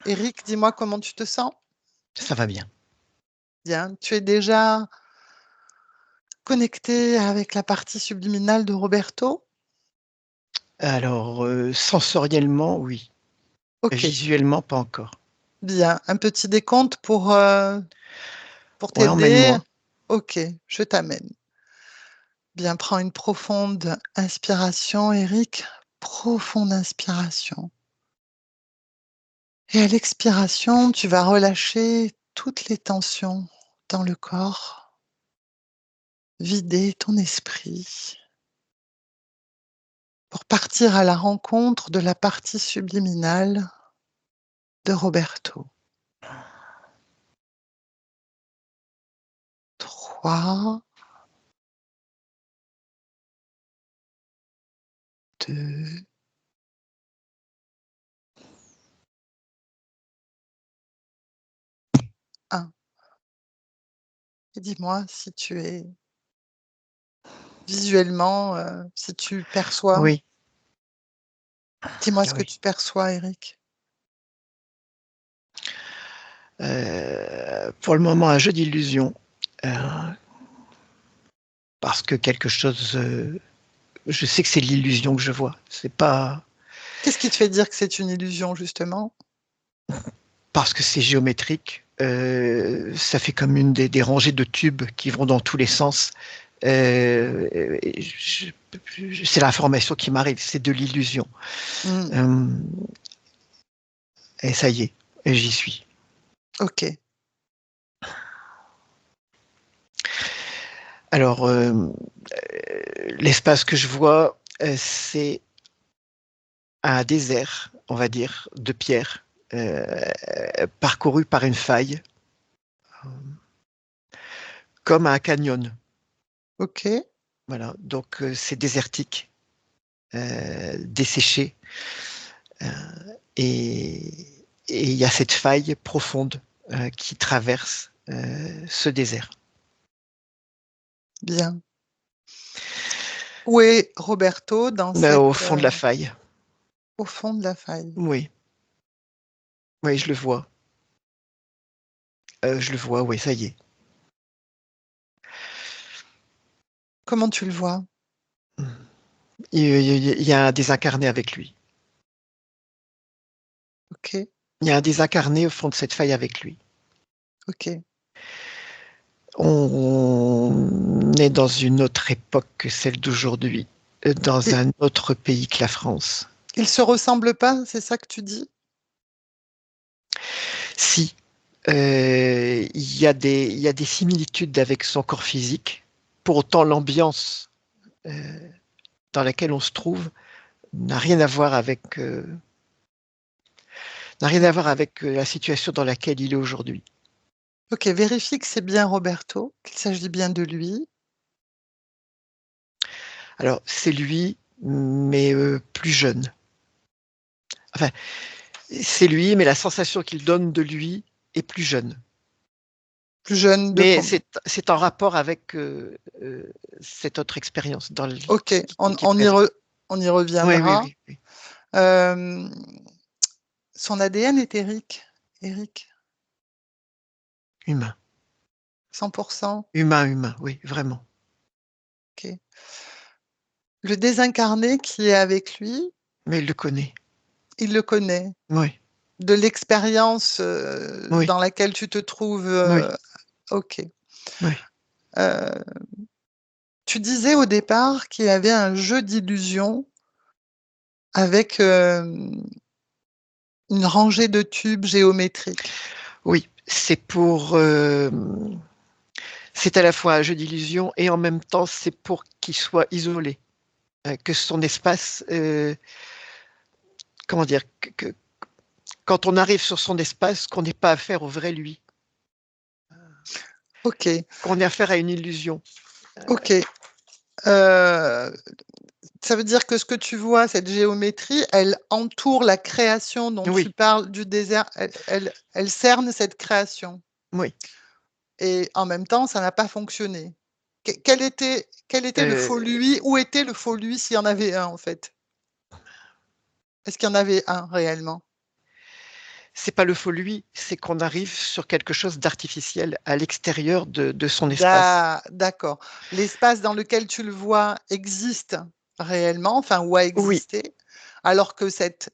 Eric, dis-moi comment tu te sens? Ça va bien. Bien. Tu es déjà connecté avec la partie subliminale de Roberto? Alors, sensoriellement, oui. Ok, Visuellement, pas encore. bien. Un petit décompte pour Ouais, t'aider? emmène-moi. Ok, je t'amène. Bien, prends une profonde inspiration, Eric. Profonde inspiration. Et à l'expiration, tu vas relâcher toutes les tensions dans le corps, vider ton esprit pour partir à la rencontre de la partie subliminale de Roberto. 3, 2, 1. Et dis-moi si tu es visuellement, si tu perçois. Oui, Dis-moi ce que oui. tu perçois, Eric. Pour le moment, un jeu d'illusion. Euh, Parce que quelque chose, je sais que c'est de l'illusion que je vois. C'est pas Qu'est-ce qui te fait dire que c'est une illusion, justement? parce que c'est géométrique. Ça fait comme des rangées de tubes qui vont dans tous les sens. C'est l'information qui m'arrive, c'est de l'illusion. Hmm, Euh, et ça y est, j'y suis. ok. Alors, l'espace que je vois, c'est un désert, on va dire, de pierre, parcouru par une faille, comme un canyon. Ok. Voilà, donc c'est désertique, desséché, euh, et et il y a cette faille profonde qui traverse ce désert. Bien. Où est Roberto dans Au cette, fond de la faille, au fond de la faille? oui, oui, je le vois. Je le vois, oui, ça y est. Comment tu le vois? Il y a un désincarné avec lui. Ok, Il y a un désincarné au fond de cette faille avec lui. ok. On est dans une autre époque que celle d'aujourd'hui, dans Et un autre pays que la France. ils se ressemblent pas, c'est ça que tu dis? Si, il y a des similitudes avec son corps physique, pour autant l'ambiance dans laquelle on se trouve n'a rien à voir avec, n'a rien à voir avec la situation dans laquelle il est aujourd'hui. Ok, vérifie que c'est bien Roberto, qu'il s'agit bien de lui. Alors, c'est lui, mais plus jeune. Enfin, c'est lui, mais la sensation qu'il donne de lui est plus jeune. Plus jeune de Mais com. c'est en rapport avec cette autre expérience Ok, qui est présente. on y Oui, oui, reviendra. oui, oui. Euh, son ADN est Eric. Eric, Humain. 100%. Humain, humain, oui, vraiment. Ok. Le désincarné qui est avec lui, Mais il le connaît. il le connaît. Oui, De l'expérience oui, dans laquelle tu te trouves. oui, Ok. oui. Euh, Tu disais au départ qu'il y avait un jeu d'illusions avec une rangée de tubes géométriques. Oui, c'est à la fois un jeu d'illusion et en même temps c'est pour qu'il soit isolé, que son espace, comment dire, quand on arrive sur son espace, qu'on n'ait pas affaire au vrai lui, Ok, qu'on ait affaire à une illusion. ok. Euh, Ça veut dire que ce que tu vois, cette géométrie, elle entoure la création dont tu Oui, parles du désert, elle cerne cette création. oui. Et en même temps, ça n'a pas fonctionné. Quel était le faux Euh, lui? Où était le faux lui s'il y en avait un, en fait? Est-ce qu'il y en avait un réellement? C'est pas le faux lui, c'est qu'on arrive sur quelque chose d'artificiel à l'extérieur de son espace. D'accord. L'espace dans lequel tu le vois existe réellement, enfin, ou a Oui, existé, alors que cette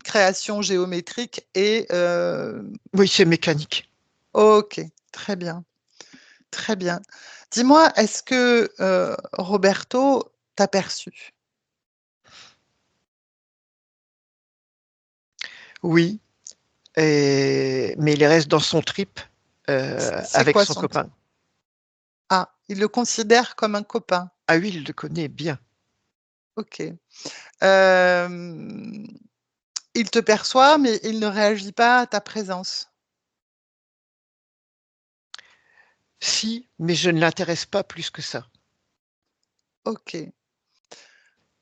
création géométrique est... oui, c'est mécanique. Ok, très bien, très bien. Dis-moi, est-ce que Roberto t'a perçu? Oui, mais il reste dans son trip C'est avec quoi son son... copain. Ah, il le considère comme un copain. Ah oui, il le connaît bien. Ok. Euh, il te perçoit, mais il ne réagit pas à ta présence. Si, mais je ne l'intéresse pas plus que ça. Ok.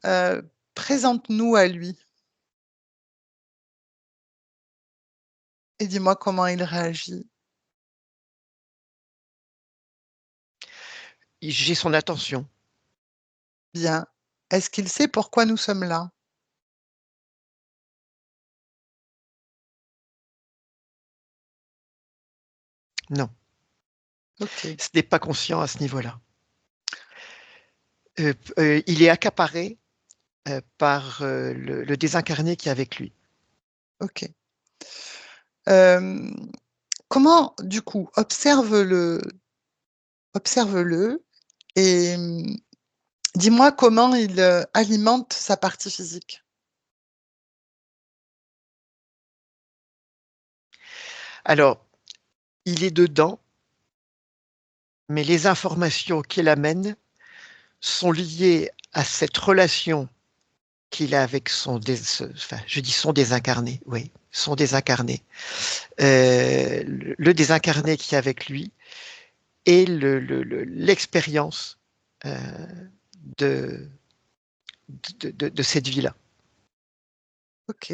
Euh, présente-nous à lui et dis-moi comment il réagit. J'ai son attention. Bien. Est-ce qu'il sait pourquoi nous sommes là? Non, Ok. ce n'est pas conscient à ce niveau-là. Il est accaparé par le désincarné qui est avec lui. Ok. Euh, comment, du coup, observe-le et dis-moi comment il alimente sa partie physique. Alors, il est dedans, mais les informations qu'il amène sont liées à cette relation qu'il a avec enfin, je dis son désincarné, oui, son désincarné. Le désincarné qui est avec lui et l'expérience euh, de, de cette vie-là. Ok.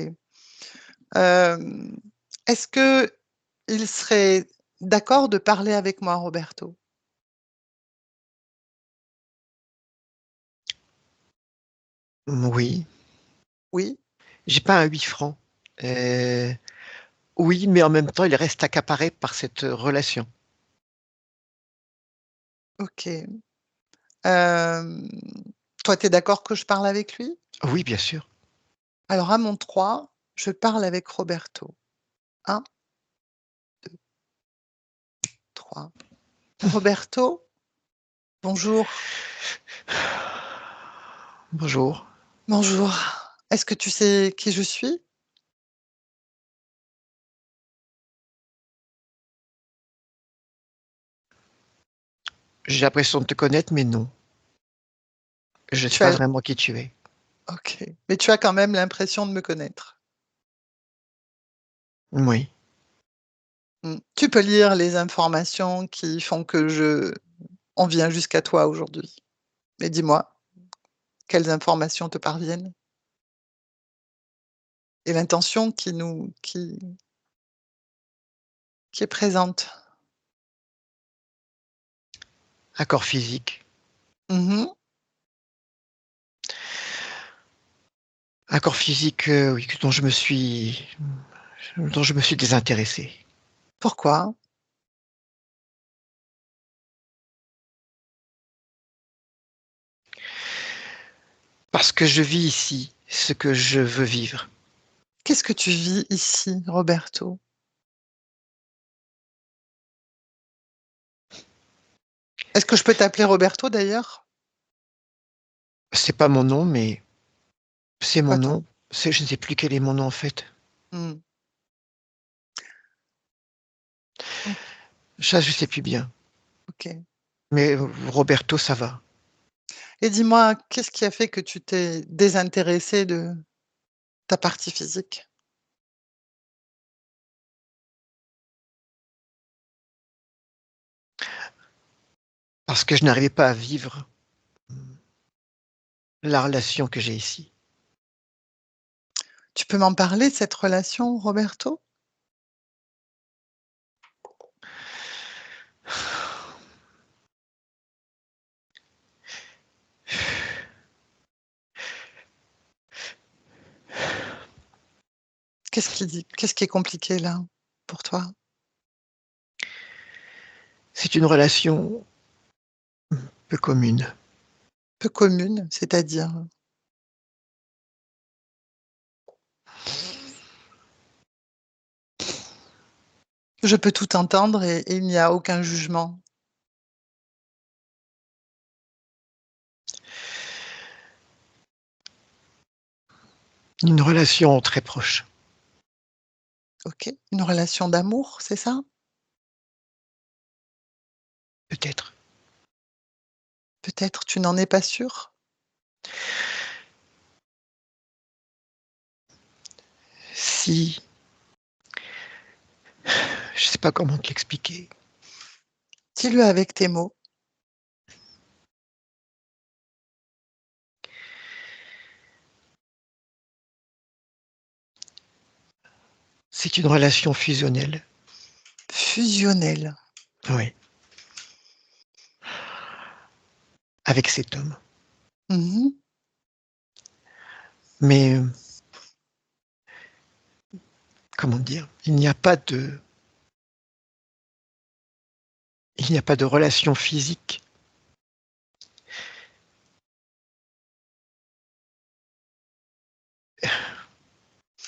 Euh, est-ce que il serait d'accord de parler avec moi, Roberto? Oui, Oui. j'ai pas un 8 francs. Euh, oui, mais en même temps, il reste accaparé par cette relation. Ok. Euh, toi, tu es d'accord que je parle avec lui? Oui, bien sûr. Alors, à mon 3, je parle avec Roberto. Un, 3. Roberto, bonjour. Bonjour. Bonjour. Est-ce que tu sais qui je suis? J'ai l'impression de te connaître, mais non. Je ne sais Tu pas as... vraiment qui tu es. Ok. Mais tu as quand même l'impression de me connaître. Oui. Tu peux lire les informations qui font que on vient jusqu'à toi aujourd'hui. Mais dis-moi, quelles informations te parviennent? Et l'intention qui est présente. Un corps physique. Mhm. Un corps physique, oui, dont je me suis désintéressé. Pourquoi? Parce que je vis ici ce que je veux vivre. Qu'est-ce que tu vis ici, Roberto? Est-ce que je peux t'appeler Roberto d'ailleurs? C'est pas mon nom, mais c'est C'est mon quoi ton... nom. Je ne sais plus quel est mon nom en fait. Hmm. Ok. Ça, je sais plus bien. Ok. Mais Roberto, ça va. Et dis-moi, qu'est-ce qui a fait que tu t'es désintéressé de ta partie physique? Parce que je n'arrivais pas à vivre la relation que j'ai ici. Tu peux m'en parler de cette relation, Roberto? Qu'est-ce qui est compliqué là, pour toi? C'est une relation peu commune. Peu commune, c'est-à-dire? Je peux tout entendre et il n'y a aucun jugement. Une relation très proche, OK. Une relation d'amour, c'est ça? peut-être. Peut-être, tu n'en es pas sûr? Si, je sais pas comment te l'expliquer. Dis-le avec tes mots. C'est une relation fusionnelle. Fusionnel. Oui, avec cet homme. Mmh. Mais, comment dire? Il n'y a pas de relation physique.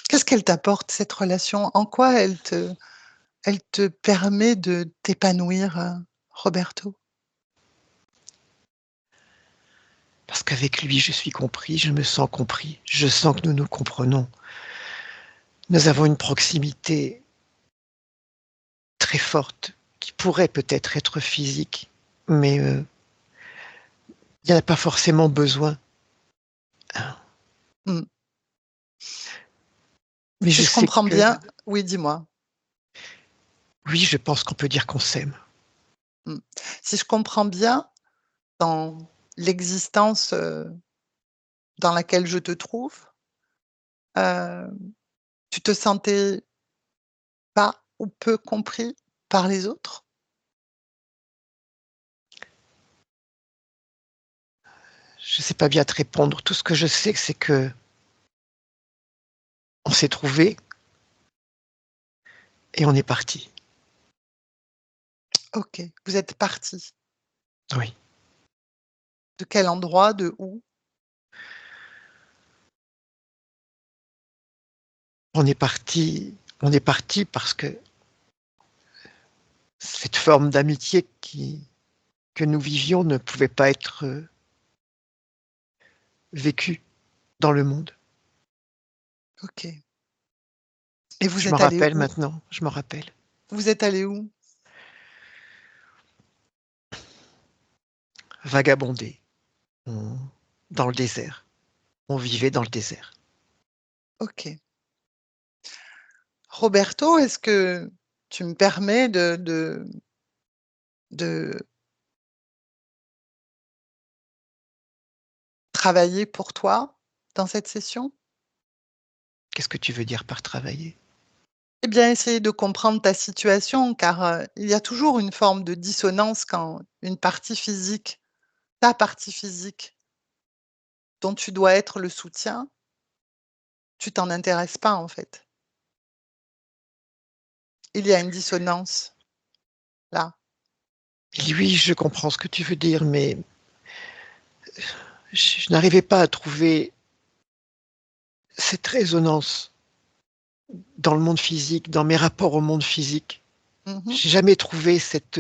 Qu'est-ce qu'elle t'apporte cette relation? En quoi elle te permet de t'épanouir, Roberto? Parce qu'avec lui, je suis compris, je me sens compris, je sens que nous nous comprenons. Nous avons une proximité très forte qui pourrait peut-être être physique, mais, il y en a pas forcément besoin, hein. Mmh. Mais Si je je sais comprends que bien oui, dis-moi. oui, je pense qu'on peut dire qu'on s'aime. Mmh. Si je comprends bien, dans l'existence, dans laquelle je te trouve, heu, tu te sentais pas ou peu compris par les autres? Je sais pas bien te répondre. Tout ce que je sais, c'est qu'on s'est trouvés et on est partis. OK. Vous êtes partis. Oui. De quel endroit? De où? On est partis parce que cette forme d'amitié que nous vivions ne pouvait pas être, vécue dans le monde. OK. Et Je vous m'en êtes allés rappelle où? maintenant, je m'en rappelle. Vous êtes allés où? Vagabonder, on dans le désert. On vivait dans le désert. OK. Roberto, est-ce que tu me permets de travailler pour toi dans cette session? Qu'est-ce que tu veux dire par travailler? Eh bien, essayer de comprendre ta situation car, il y a toujours une forme de dissonance quand une partie physique, ta partie physique dont tu dois être le soutien, tu t'en intéresses pas en fait. Il y a une dissonance là. Oui, je comprends ce que tu veux dire, mais je n'arrivais pas à trouver cette résonance dans le monde physique, dans mes rapports au monde physique. Mmh. J'ai jamais trouvé cette,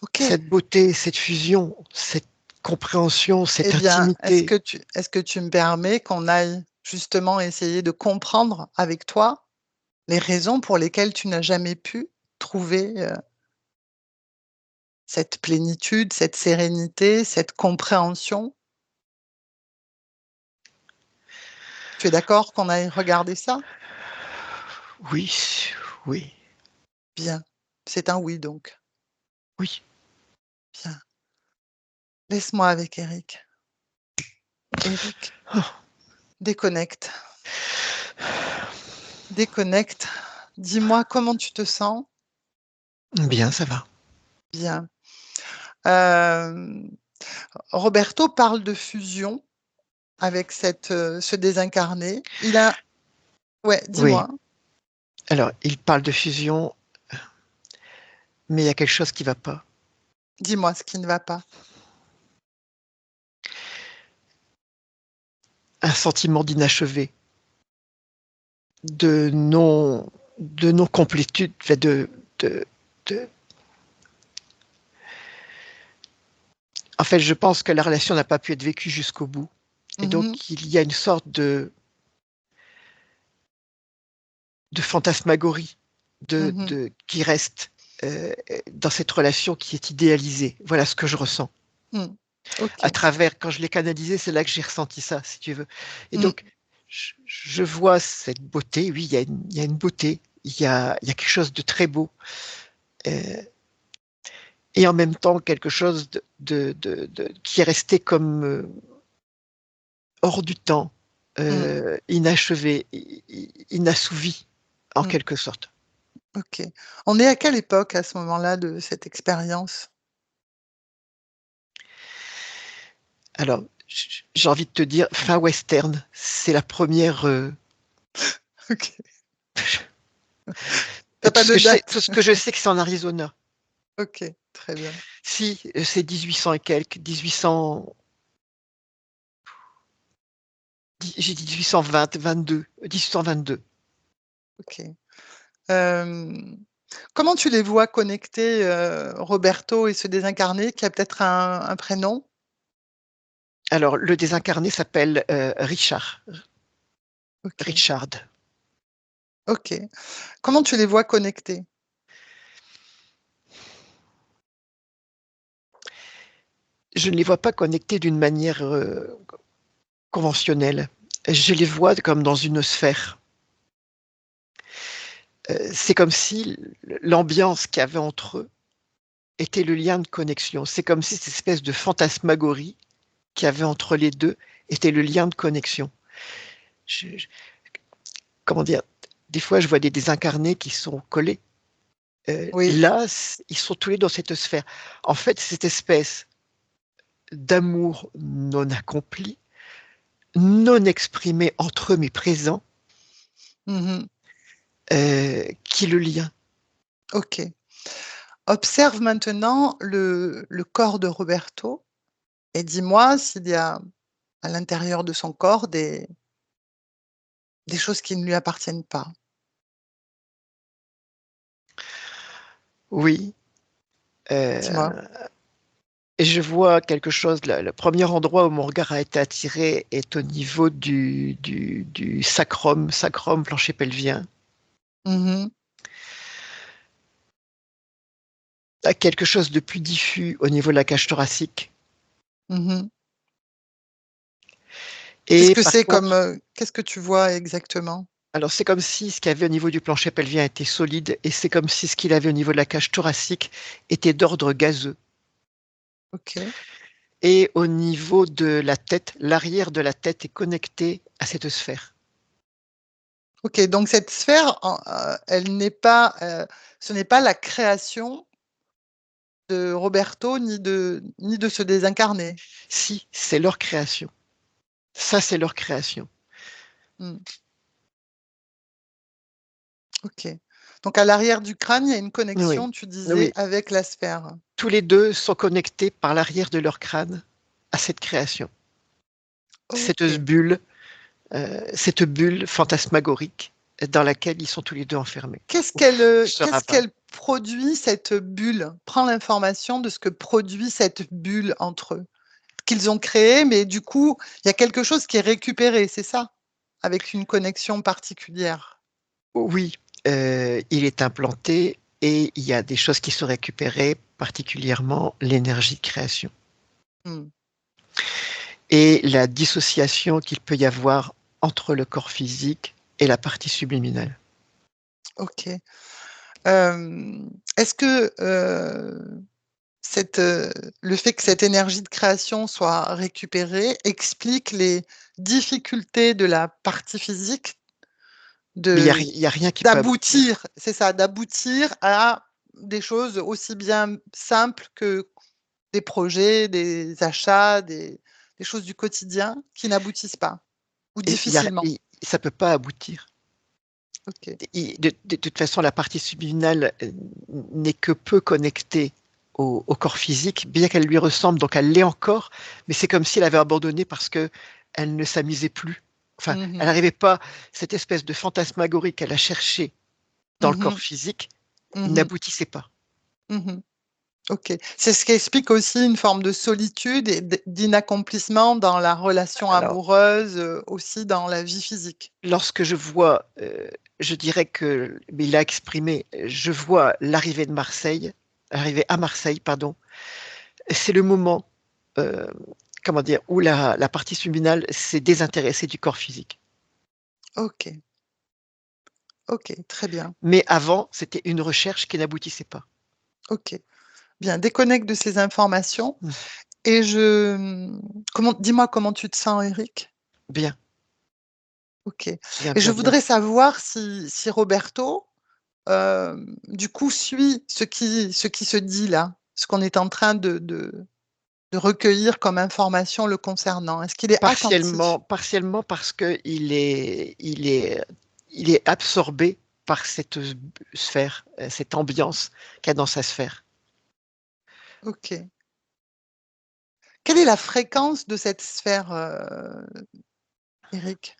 OK. cette beauté, cette fusion, cette compréhension, Eh cette bien, intimité. est-ce que tu me permets qu'on aille justement essayer de comprendre avec toi les raisons pour lesquelles tu n'as jamais pu trouver, cette plénitude, cette sérénité, cette compréhension? Tu es d'accord qu'on aille regarder ça? Oui, oui, Bien, c'est un oui donc. oui. Bien. Laisse-moi avec Eric. Eric, Oh, déconnecte, déconnecte. Dis-moi comment tu te sens? bien, ça va. Bien. Hem, Roberto parle de fusion avec ce désincarné. Ouais, Oui. dis-moi. Alors, il parle de fusion, mais il y a quelque chose qui va pas. Dis-moi ce qui ne va pas. Un sentiment d'inachevé, de non, de non-complétude, enfin, de, de- En fait, je pense que la relation n'a pas pu être vécue jusqu'au bout. Et Mmh. donc, il y a une sorte de fantasmagorie Mmh. qui reste dans cette relation qui est idéalisée. Voilà ce que je ressens. Mmh. OK. À travers, quand je l'ai canalisé, c'est là que j'ai ressenti ça, si tu veux. Et Mmh. donc, je vois cette beauté. Oui, il y a une beauté. Il y a quelque chose de très beau. Euh, et en même temps, quelque chose qui est resté comme hors du temps, Mmh. inachevé, inassouvi, en Mmh. quelque sorte. OK. On est à quelle époque à ce moment-là de cette expérience? Alors, j'ai envie de te dire, fin western, c'est la première. OK. Tu pas Tout de tout date? ce que je sais que c'est en Arizona. OK, très bien. Si, c'est 1800 et quelques, 1800, j'ai dit 1820, 22, 1822. OK. Comment tu les vois connectés, Roberto et ce désincarné qui a peut-être un prénom? Alors, le désincarné s'appelle OK, Richard. OK. Comment tu les vois connectés? Je ne les vois pas connectés d'une manière conventionnelle. Je les vois comme dans une sphère. C'est comme si l'ambiance qu'il y avait entre eux était le lien de connexion. C'est comme si cette espèce de fantasmagorie qu'il y avait entre les deux était le lien de connexion. Je- je- comment dire? Des fois, je vois des désincarnés qui sont collés. Oui. Là, ils sont tous les deux dans cette sphère. En fait, cette espèce d'amour non accompli, non exprimé entre eux mais présent, Mmh. qui est le lien. OK. Observe maintenant le corps de Roberto et dis-moi s'il y a à l'intérieur de son corps des choses qui ne lui appartiennent pas. Oui. Dis-moi. euh, et je vois quelque chose, le premier endroit où mon regard a été attiré est au niveau du sacrum plancher pelvien. Mmh. À quelque chose de plus diffus au niveau de la cage thoracique. Mmh. Qu'est-ce Et que par c'est comme, contre, qu'est-ce que tu vois exactement? alors c'est comme si ce qu'il y avait au niveau du plancher pelvien était solide et c'est comme si ce qu'il avait au niveau de la cage thoracique était d'ordre gazeux. OK. Et au niveau de la tête, l'arrière de la tête est connecté à cette sphère. OK, donc cette sphère elle n'est pas, ce n'est pas la création de Roberto ni de ce désincarné? Si, c'est leur création. Ça, c'est leur création. Mmh. OK. Donc à l'arrière du crâne, il y a une Oui, connexion, tu disais, oui. avec la sphère? Tous les deux sont connectés par l'arrière de leur crâne à cette création. OK. Cette bulle fantasmagorique dans laquelle ils sont tous les deux enfermés. Ce Qu'est-ce ravin. qu'elle produit cette bulle? Prends l'information de ce que produit cette bulle entre eux. Qu'ils ont créé, mais du coup, il y a quelque chose qui est récupéré, c'est ça? Avec une connexion particulière? Oui, il est implanté et il y a des choses qui sont récupérées, particulièrement l'énergie de création Mmh. et la dissociation qu'il peut y avoir entre le corps physique et la partie subliminale. OK. Est-ce que, cette, le fait que cette énergie de création soit récupérée explique les difficultés de la partie physique Mais de il y a rien qui peut aboutir. d'aboutir, c'est ça, d'aboutir à des choses aussi bien simples que des projets, des achats, des choses du quotidien qui n'aboutissent pas ou Et il y a difficilement? ça peut pas aboutir. OK. De toute façon, la partie subliminale n'est que peu connectée au corps physique, bien qu'elle lui ressemble, donc elle l'est encore, mais c'est comme si elle avait abandonné parce que elle ne s'amusait plus. Enfin, elle Mmh. n'arrivait pas, cette espèce de fantasmagorie qu'elle a cherchée dans le corps Mmh. physique Mmh. n'aboutissait pas. Mmh. OK. C'est ce qui explique aussi une forme de solitude et d'inaccomplissement dans la relation Alors, amoureuse, aussi dans la vie physique. lorsque je vois, je dirais que, mais il l'a exprimé, je vois l'arrivée à Marseille, pardon, c'est le moment, heu, comment dire? Où la partie subliminale s'est désintéressée du corps physique. OK. OK, très bien. Mais avant, c'était une recherche qui n'aboutissait pas. OK. Bien, déconnecte de ces informations Mmh. et comment dis-moi comment tu te sens, Eric? Bien, OK, bien, et je bien, bien. voudrais savoir si Roberto, du coup, suit ce qui se dit là, ce qu'on est en train de recueillir comme information le concernant. Est-ce qu'il est attentif? Partiellement parce qu'il est absorbé par cette, sphère, cette ambiance qu'il y a dans sa sphère. OK. Quelle est la fréquence de cette sphère, Eric?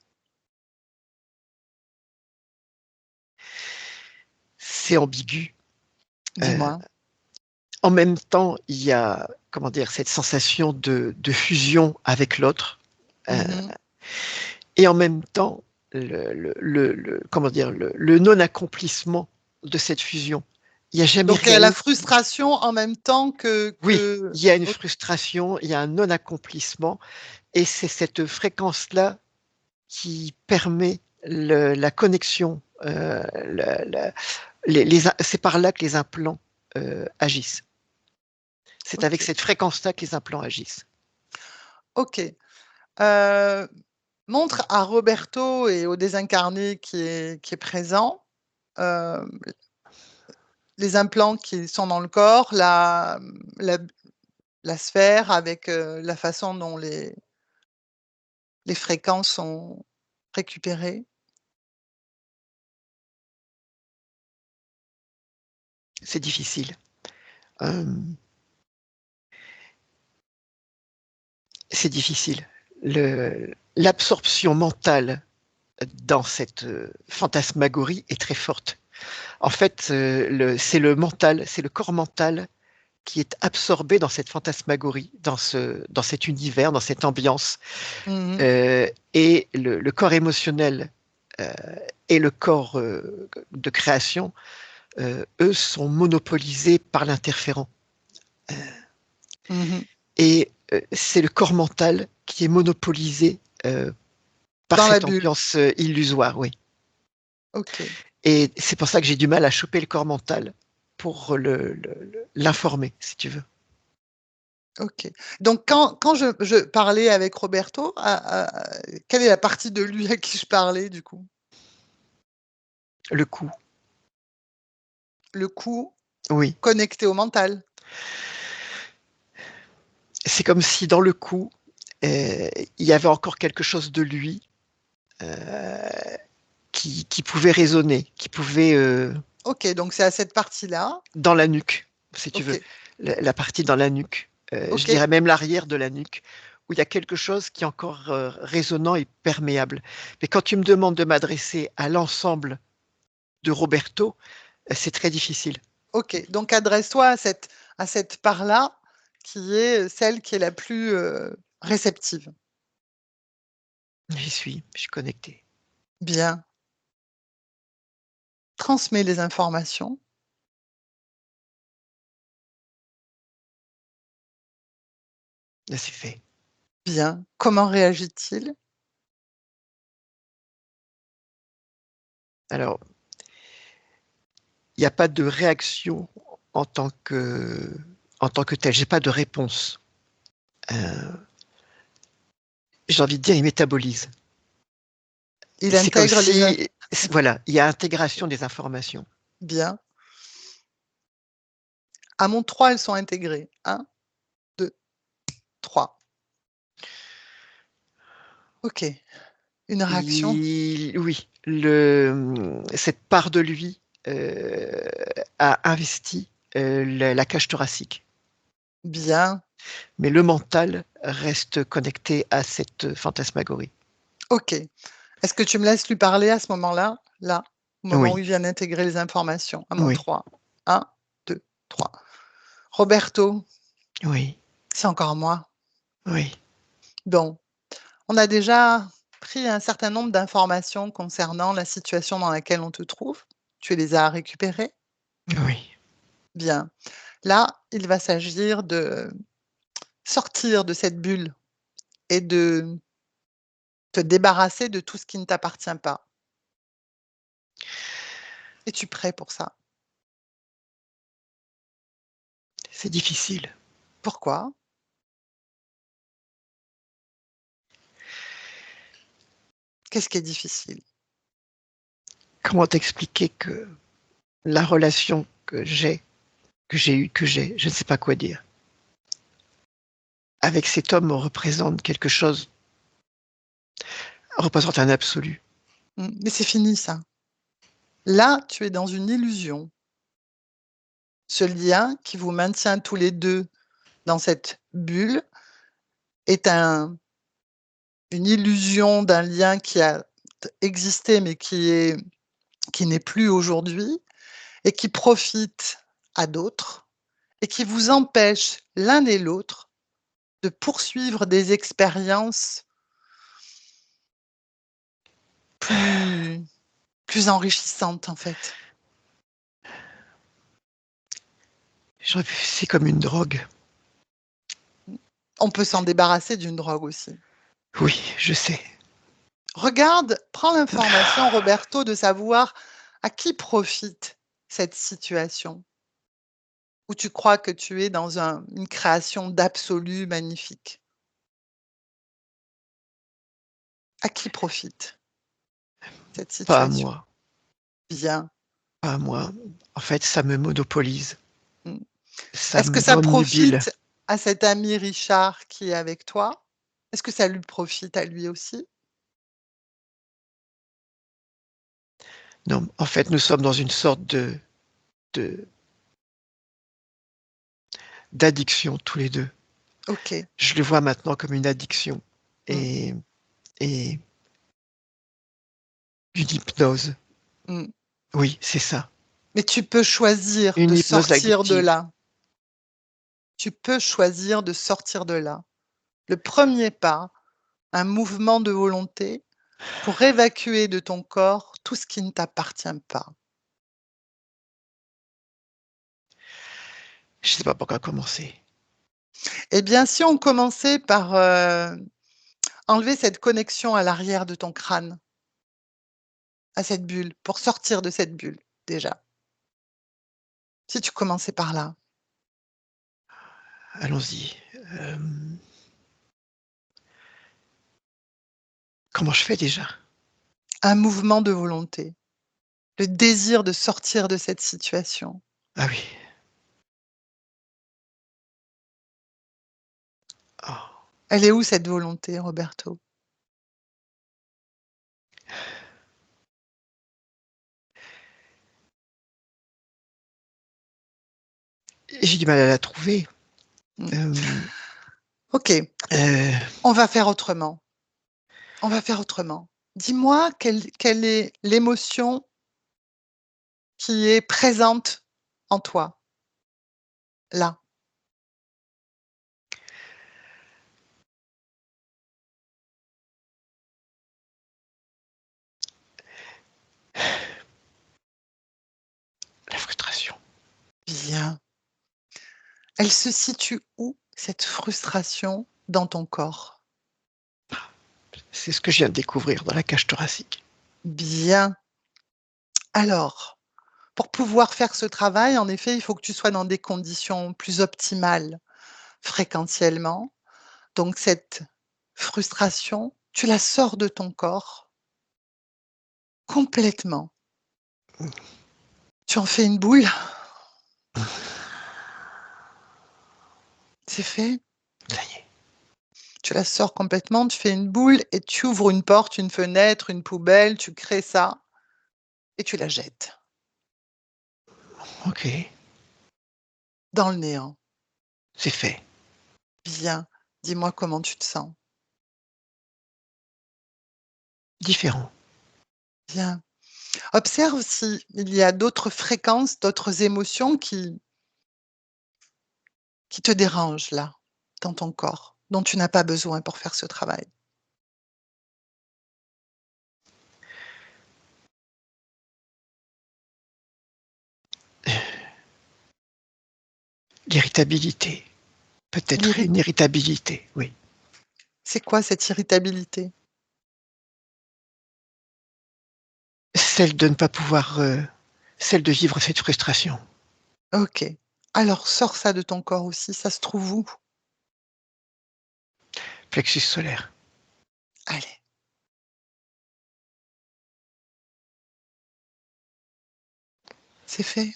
C'est ambigu. Heu, Dis-moi. En même temps, il y a, comment dire? Cette sensation de fusion avec l'autre, heu Mmh. et en même temps, comment dire? Le non-accomplissement de cette fusion. Il y a jamais Donc il y a la rien qui frustration en même temps que Oui, que il y a une OK. frustration, il y a un non-accomplissement et c'est cette fréquence-là qui permet la connexion, la c'est par là que les implants, agissent. C'est avec OK. cette fréquence-là que les implants agissent. OK. Heu, Montre à Roberto et au désincarné qui est présent, hem, les implants qui sont dans le corps, la sphère avec, la façon dont les fréquences sont récupérées. C'est difficile. Hem, c'est difficile. L'absorption mentale dans cette, fantasmagorie est très forte. En fait, c'est le mental, c'est le corps mental qui est absorbé dans cette fantasmagorie, dans cet univers, dans cette ambiance, Mmh. et le corps émotionnel, heu, et le corps, de création, eux sont monopolisés par l'interférent, Mmh. et c'est le corps mental qui est monopolisé, par Dans la cette bulle. ambiance, illusoire, oui, OK, et c'est pour ça que j'ai du mal à choper le corps mental pour l'informer, si tu veux. OK. Donc quand je parlais avec Roberto, quelle est la partie de lui à qui je parlais du coup? Le coup, Le coup oui. connecté au mental? C'est comme si dans le coup, il y avait encore quelque chose de lui, heu, qui pouvait résonner, qui pouvait, OK, donc c'est à cette partie-là. dans la nuque, si tu veux, OK, la partie dans la nuque, je OK, dirais même l'arrière de la nuque, où il y a quelque chose qui est encore, résonnant et perméable. Mais quand tu me demandes de m'adresser à l'ensemble de Roberto, c'est très difficile. OK. Donc adresse-toi à cette part-là qui est, celle qui est la plus, réceptive. Je suis connecté. Bien. Transmets les informations. Là, c'est fait. Bien. Comment réagit-il? Alors, il y a pas de réaction en tant en tant que telle, j'ai pas de réponse. Heu, j'ai envie de dire, il métabolise. Il C'est comme intègre les in si voilà, il y a intégration des informations. bien. À mon 3, elles sont intégrées. 1, 2, 3. OK. Une réaction? Oui, cette part de lui a investi la cage thoracique. Bien. Mais le mental reste connecté à cette fantasmagorie. OK. Est-ce que tu me laisses lui parler à ce moment-là? Là, au moment où Oui, il vient d'intégrer les informations, à mon oui, 3. 1, 2, 3. Roberto, oui, c'est encore moi. oui, Bon, on a déjà pris un certain nombre d'informations concernant la situation dans laquelle on te trouve. Tu les as récupérées? oui. Bien. Là, il va s'agir de sortir de cette bulle et de te débarrasser de tout ce qui ne t'appartient pas. Es-tu prêt pour ça? C'est difficile. Pourquoi? Qu'est-ce qui est difficile? Comment t'expliquer que la relation que j'ai, je ne sais pas quoi dire, avec cet homme représente un absolu. Mais c'est fini ça. Là, tu es dans une illusion. Ce lien qui vous maintient tous les 2 dans cette bulle est une illusion d'un lien qui a existé, mais qui n'est plus aujourd'hui et qui profite à d'autres et qui vous empêche l'un et l'autre de poursuivre des expériences plus plus enrichissantes, en fait. C'est comme une drogue. On peut s'en débarrasser d'une drogue aussi. Oui, je sais. Regarde, prends l'information, Roberto, de savoir à qui profite cette situation, où tu crois que tu es dans une création d'absolu magnifique. À qui profite cette Pas à situation? moi, Bien. pas à moi. En fait, ça me monopolise. Mmh. Ça Est-ce que me ça obnubilé. profite à cet ami Richard qui est avec toi? Est-ce que ça lui profite à lui aussi? Non, en fait, nous sommes dans une sorte de d'addiction tous les 2. OK. Je le vois maintenant comme une addiction Mmh. et et une hypnose. Mmh. Oui, c'est ça, Mais tu peux choisir une de hypnose sortir de addictive. là. Tu peux choisir de sortir de là. Le premier pas, un mouvement de volonté pour évacuer de ton corps tout ce qui ne t'appartient pas. Je sais pas par quoi commencer. Eh bien, si on commençait par, enlever cette connexion à l'arrière de ton crâne, à cette bulle, pour sortir de cette bulle, déjà. Si tu commençais par là, Allons-y. Comment je fais déjà? un mouvement de volonté, le désir de sortir de cette situation. Ah oui. Oh, Elle est où cette volonté, Roberto? j'ai du mal à la trouver. Mmh. Hem, OK, heu, on va faire autrement. On va faire autrement. Dis-moi quelle est l'émotion qui est présente en toi, là? la frustration. Bien. Elle se situe où, cette frustration, dans ton corps? C'est ce que je viens de découvrir dans la cage thoracique. Bien. Alors, pour pouvoir faire ce travail, en effet, il faut que tu sois dans des conditions plus optimales fréquentiellement. Donc cette frustration, tu la sors de ton corps complètement. Tu en fais une boule, c'est fait. Ça y est. Tu tu la sors complètement, tu fais une boule et tu ouvres une porte, une fenêtre, une poubelle, tu crées ça et tu la jettes OK, dans le néant. c'est fait. Bien, dis-moi comment tu te sens? Différent. Bien. Observe s'il y a d'autres fréquences, d'autres émotions qui te dérangent là, dans ton corps, dont tu n'as pas besoin pour faire ce travail. L'irritabilité, peut-être L'irri une irritabilité, oui. C'est quoi cette irritabilité? Celle de ne pas pouvoir, celle de vivre cette frustration. OK. Alors sors ça de ton corps aussi, ça se trouve où? Plexus solaire. Allez, c'est fait,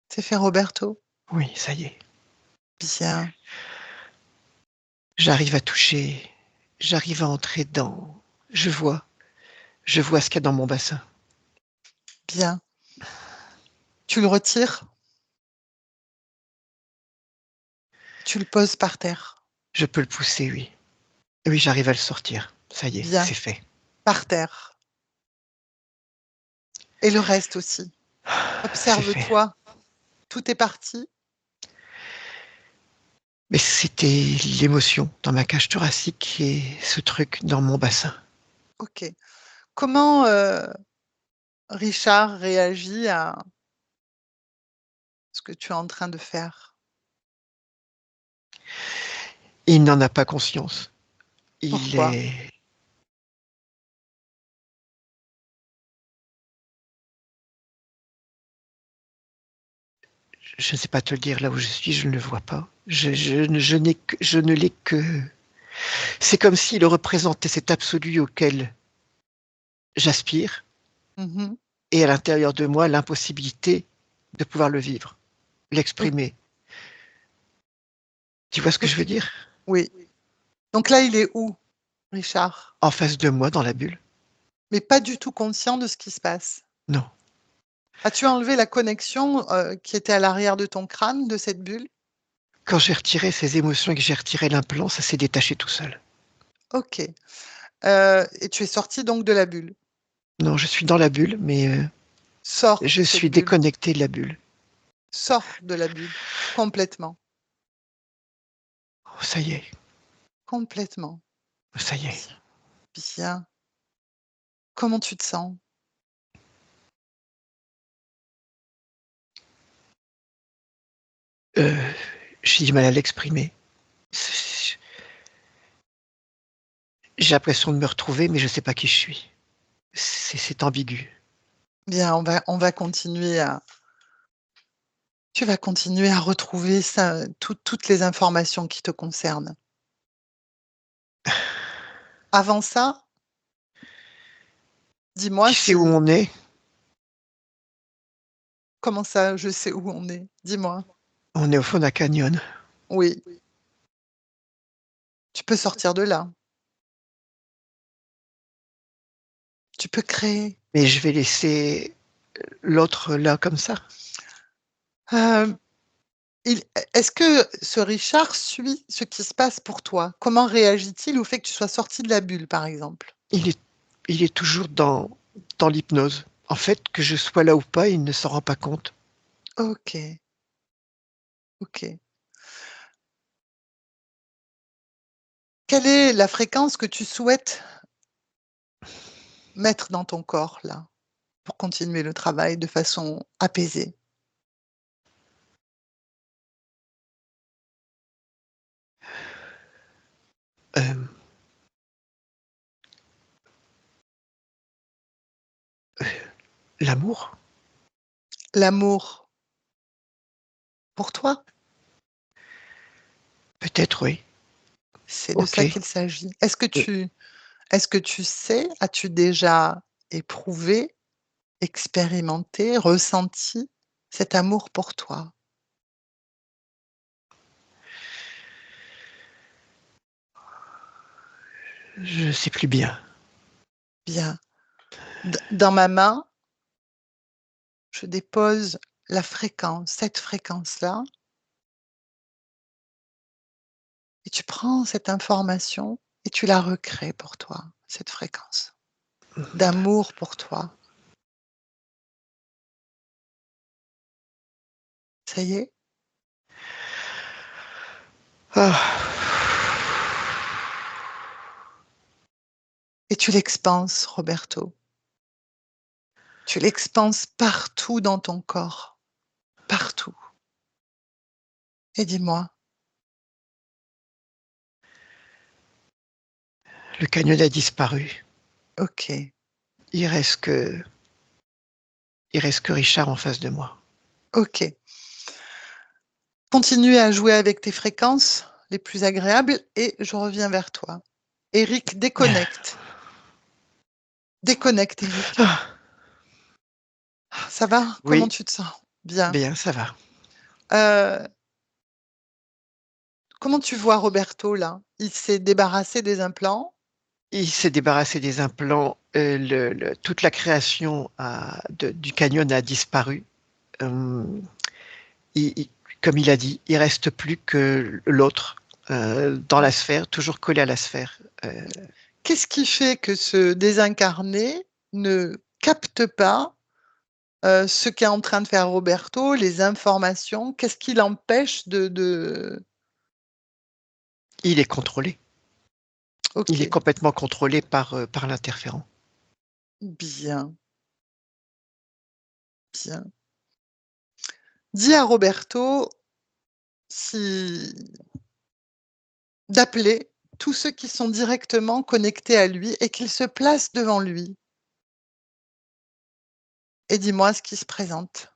c'est fait Roberto. Oui, ça y est. Bien, J'arrive à toucher, j'arrive à entrer dans je vois, je vois ce qu'il y a dans mon bassin. bien. Tu le retires, tu le poses par terre. Je peux le pousser, oui. Oui, j'arrive à le sortir. Ça y est, Bien, c'est fait. par terre et le reste aussi. C'est fait. Observe-toi, tout est parti? Mais c'était l'émotion dans ma cage thoracique et ce truc dans mon bassin. OK. Comment, Richard réagit à ce que tu es en train de faire? Il n'en a pas conscience. Il Pourquoi? est je ne sais pas te le dire, là où je suis, je ne le vois pas. Je ne l'ai que c'est comme s'il représentait cet absolu auquel j'aspire Mmh. et à l'intérieur de moi, l'impossibilité de pouvoir le vivre, O l'exprimer. Tu vois ce que je veux OK. dire? Oui. Donc là, il est où, Richard? En face de moi, dans la bulle? Mais pas du tout conscient de ce qui se passe? Non. As-tu enlevé la connexion, qui était à l'arrière de ton crâne, de cette bulle? Quand j'ai retiré ces émotions et que j'ai retiré l'implant, ça s'est détaché tout seul. OK, et tu es sorti donc de la bulle? Non, je suis dans la bulle, mais Sors je de cette suis bulle, déconnecté de la bulle. sors de la bulle, complètement, Oh, ça y est, complètement. ça y est. Bien, bien. Comment tu te sens? Heu, j'ai du mal à l'exprimer. C J'ai l'impression de me retrouver, mais je sais pas qui je suis. C'est ambigu. Bien, on va continuer à tu vas continuer à retrouver ça, toutes les informations qui te concernent. Avant ça, dis-moi Tu sais où si on est? comment ça, je sais où on est? Dis-moi. On est au fond d'un canyon, Oui, tu peux sortir de là. Tu peux créer. mais je vais laisser l'autre là comme ça. Hem, est-ce que ce Richard suit ce qui se passe pour toi? Comment réagit-il au fait que tu sois sorti de la bulle, par exemple? Il est il est toujours dans l'hypnose. En fait, que je sois là ou pas, il ne s'en rend pas compte. OK, OK. Quelle est la fréquence que tu souhaites mettre dans ton corps, là, pour continuer le travail de façon apaisée? Hem, l'amour? L'amour pour toi, Peut-être oui. c'est de ça OK. qu'il s'agit. Est-ce que tu sais, as-tu déjà éprouvé, expérimenté, ressenti cet amour pour toi? Je sais plus bien. Bien. Dans ma main, je dépose la fréquence, cette fréquence-là, et tu prends cette information et tu la recrées pour toi, cette fréquence d'amour pour toi. Ça y est? Ah. Et tu l'expanses, Roberto. Tu l'expanses partout dans ton corps, partout. Et dis-moi, Le canyon a disparu. OK, Il reste que, il reste que Richard en face de moi. OK. Continue à jouer avec tes fréquences les plus agréables et je reviens vers toi. Eric, déconnecte. Déconnecte, Eric. Ah, Ça va? Comment oui, tu te sens? Bien. bien, ça va. Heu, comment tu vois Roberto là? Il s'est débarrassé des implants? Il s'est débarrassé des implants, toute la création du canyon a disparu. Hem, comme il a dit, il reste plus que l'autre dans la sphère, toujours collé à la sphère. Qu'est-ce qui fait que ce désincarné ne capte pas, ce qu'est en train de faire Roberto, les informations? Qu'est-ce qui l'empêche de Il est contrôlé. Il est OK, complètement contrôlé par l'interférent. bien, bien. Dis à Roberto si d'appeler tous ceux qui sont directement connectés à lui et qu'ils se placent devant lui et dis-moi ce qui se présente.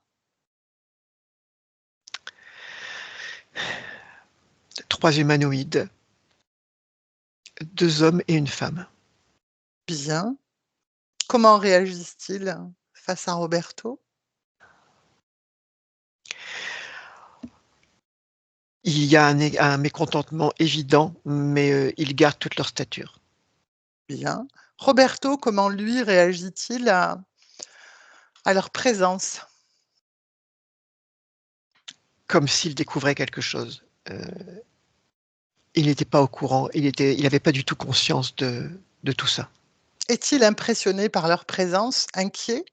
3 humanoïdes, 2 hommes et une femme. Bien. Comment réagissent-ils face à Roberto? Il y a un mécontentement évident, mais ils gardent toute leur stature, Bien. Roberto, comment lui réagit-il à leur présence? comme s'ils découvraient quelque chose. Il n'était pas au courant, il avait pas du tout conscience de tout ça. Est-il impressionné par leur présence? Inquiet?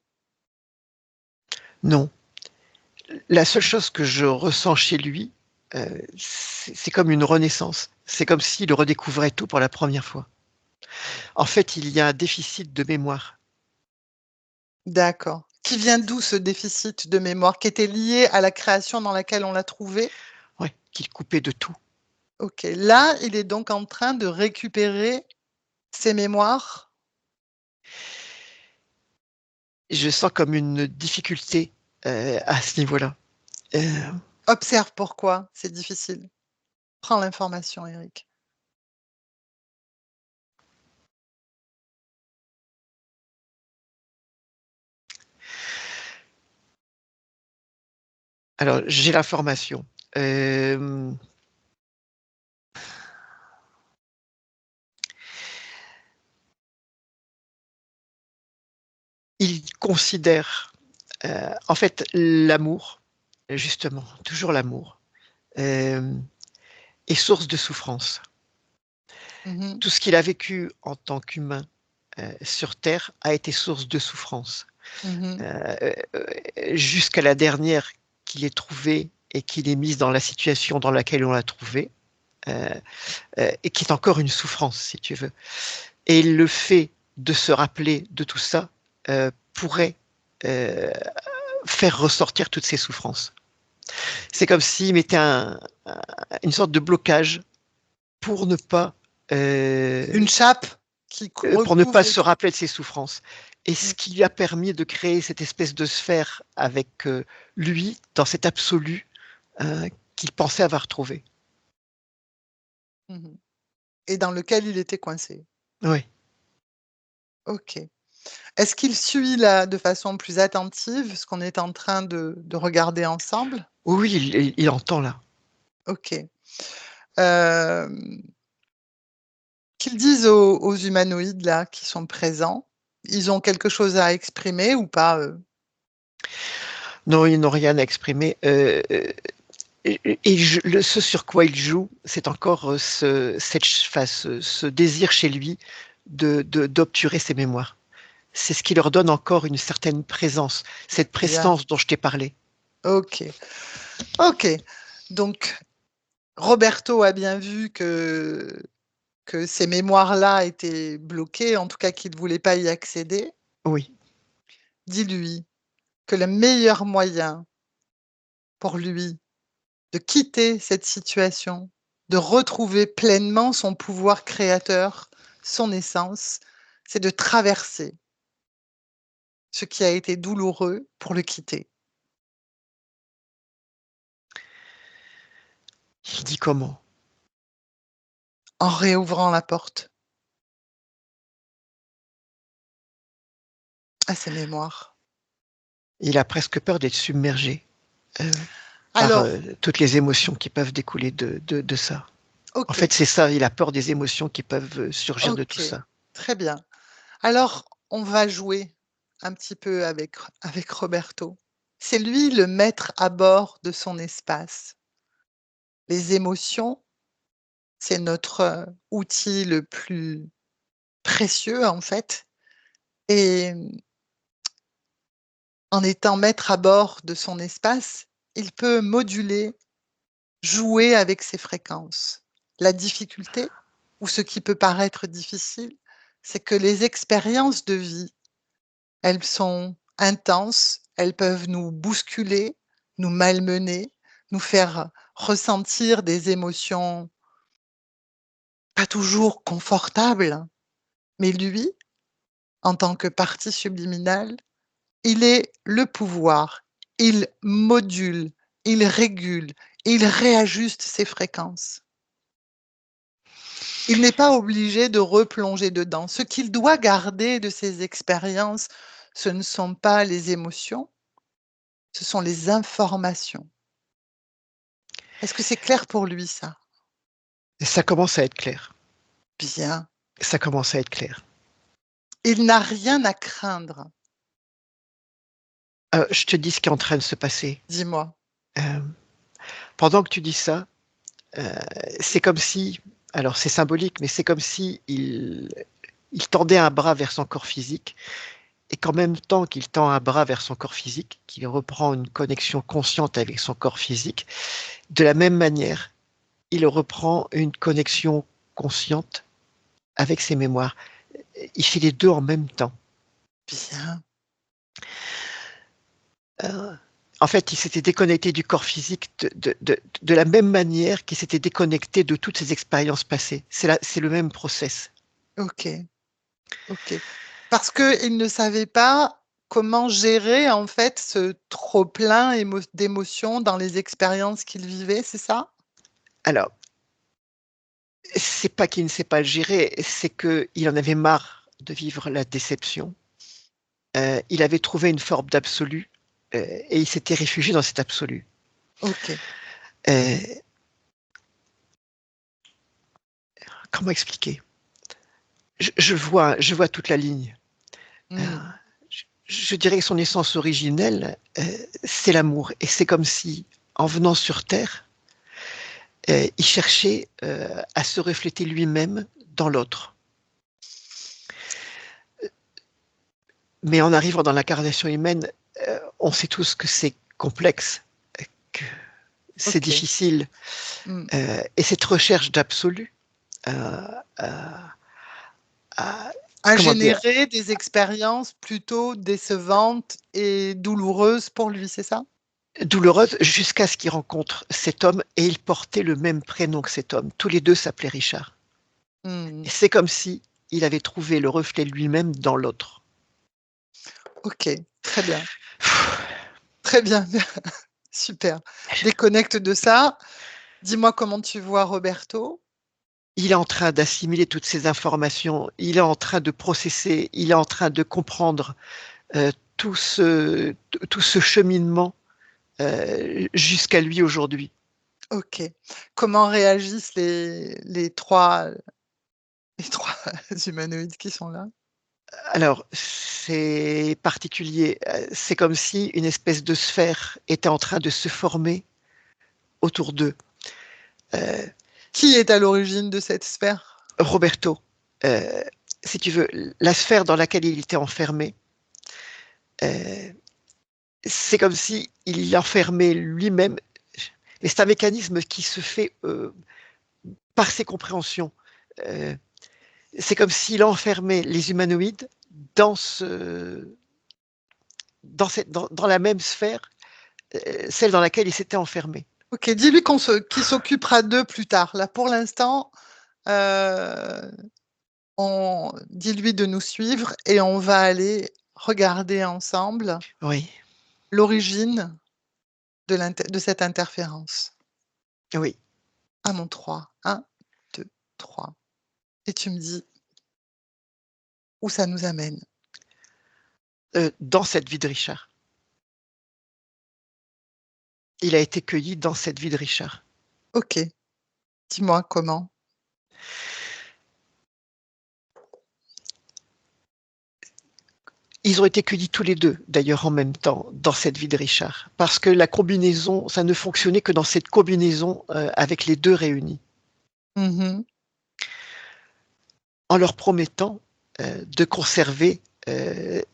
Non, la seule chose que je ressens chez lui, c'est comme une renaissance. C'est comme s'il redécouvrait tout pour la première fois. En fait, il y a un déficit de mémoire. D'accord. Qui vient d'où ce déficit de mémoire? Qui était lié à la création dans laquelle on l'a trouvé? Ouais, qu'il coupait de tout. OK. Là, il est donc en train de récupérer ses mémoires? Je sens comme une difficulté, à ce niveau-là. Heu, Observe pourquoi c'est difficile. Prends l'information, Eric. alors j'ai l'information. Hem, il considère, en fait, l'amour, justement, toujours l'amour, hem, est source de souffrance. Mmh mh. Tout ce qu'il a vécu en tant qu'humain, sur terre a été source de souffrance, Mmh mh. jusqu'à la dernière qu'il ait trouvée et qu'il ait mise dans la situation dans laquelle on l'a trouvée, heu et qui est encore une souffrance, si tu veux. Et le fait de se rappeler de tout ça, pourrait, heu, faire ressortir toutes ces souffrances. C'est comme s'il mettait une sorte de blocage pour ne pas, Une chape qui pour ne pas recouvre se tout. rappeler de ses souffrances. Et ce Mmh. qui lui a permis de créer cette espèce de sphère avec, lui dans cet absolu, qu'il pensait avoir trouvé. Mmh mh. Et dans lequel il était coincé. Oui. OK. Est-ce qu'il suit là, de façon plus attentive, ce qu'on est en train de regarder ensemble? Oui, oui, il entend là. OK. Hem, qu'ils disent aux humanoïdes là qui sont présents? Ils ont quelque chose à exprimer ou pas, eux? Non, ils n'ont rien à exprimer. Ce sur quoi il joue, c'est encore ce désir chez lui d'obturer ses mémoires. C'est ce qui leur donne encore une certaine présence, cette Bien, prestance dont je t'ai parlé. OK. OK. Donc Roberto a bien vu que ces mémoires-là étaient bloquées, en tout cas qu'il ne voulait pas y accéder. Oui. Dis-lui que le meilleur moyen pour lui de quitter cette situation, de retrouver pleinement son pouvoir créateur, son essence, c'est de traverser ce qui a été douloureux pour le quitter. Il dit comment? En réouvrant la porte à ses mémoires. Il a presque peur d'être submergé par Alors, toutes les émotions qui peuvent découler de ça. En OK, fait, c'est ça, il a peur des émotions qui peuvent surgir de tout OK, ça. très bien. Alors, on va jouer un petit peu avec Roberto. C'est lui le maître à bord de son espace. Les émotions, c'est notre, outil le plus précieux, en fait, et en étant maître à bord de son espace, il peut moduler, jouer avec ses fréquences. La difficulté, ou ce qui peut paraître difficile, c'est que les expériences de vie, elles sont intenses, elles peuvent nous bousculer, nous malmener, nous faire ressentir des émotions pas toujours confortables, mais lui, en tant que partie subliminale, il est le pouvoir. Il module, il régule, il réajuste ses fréquences. Il n'est pas obligé de replonger dedans. Ce qu'il doit garder de ses expériences, ce ne sont pas les émotions, ce sont les informations. Est-ce que c'est clair pour lui ça? Et ça commence à être clair. Bien. Ça commence à être clair. Il n'a rien à craindre. Je te dis ce qui est en train de se passer. Dis-moi. Euh, Pendant que tu dis ça, euh, c'est comme si, alors c'est symbolique, mais c'est comme si il tendait un bras vers son corps physique et qu'en même temps qu'il tend un bras vers son corps physique, qu'il reprend une connexion consciente avec son corps physique, de la même manière, il reprend une connexion consciente avec ses mémoires. Il fait les deux en même temps. Bien. Euh, En fait, il s'était déconnecté du corps physique de la même manière qu'il s'était déconnecté de toutes ses expériences passées. C'est le même process. OK. OK. Parce qu'il ne savait pas comment gérer, en fait, ce trop-plein d'émotions dans les expériences qu'il vivait, c'est ça? Alors, c'est pas qu'il ne sait pas le gérer, c'est qu'il en avait marre de vivre la déception. Il avait trouvé une forme d'absolu et il s'était réfugié dans cet absolu. OK. Euh, Comment expliquer? Je vois toute la ligne. Euh, Mmh. je dirais que son essence originelle, c'est l'amour. Et c'est comme si, en venant sur Terre, il cherchait à se refléter lui-même dans l'autre. Mais en arrivant dans l'incarnation humaine, on sait tous que c'est complexe, que c'est OK. difficile. Mmh. Et cette recherche d'absolu, euh, euh, euh, A comment dire, générer des expériences plutôt décevantes et douloureuses pour lui, c'est ça? douloureuse jusqu'à ce qu'il rencontre cet homme et il portait le même prénom que cet homme. Tous les deux s'appelaient Richard. Mmh. Et c'est comme si il avait trouvé le reflet de lui-même dans l'autre. OK, très bien, très bien, super. Déconnecte de ça. Dis-moi comment tu vois Roberto? Il est en train d'assimiler toutes ces informations, il est en train de processer, il est en train de comprendre euh, tout ce, tout ce cheminement jusqu'à lui aujourd'hui. OK. Comment réagissent les 3 Les 3 humanoïdes qui sont là? Alors, c'est particulier. C'est comme si une espèce de sphère était en train de se former autour d'eux. Qui est à l'origine de cette sphère? Roberto, euh, si tu veux, la sphère dans laquelle il était enfermé, euh, c'est comme si il l'enfermait lui-même. Et c'est un mécanisme qui se fait par ses compréhensions. Euh, c'est comme s'il enfermait les humanoïdes dans dans la même sphère, celle dans laquelle il s'était enfermé. OK, dis-lui qu'il s'occupera d'eux plus tard. Là, pour l'instant, heu, on dis-lui de nous suivre et on va aller regarder ensemble Oui, l'origine de cette interférence. oui. À mon 3. 1, 2, 3. Et tu me dis où ça nous amène. Dans cette vie de Richard. Il a été cueilli dans cette vie de Richard. OK, dis-moi comment? Ils ont été cueillis tous les deux, d'ailleurs, en même temps, dans cette vie de Richard. Parce que la combinaison, ça ne fonctionnait que dans cette combinaison avec les deux réunis. Mmh. En leur promettant de conserver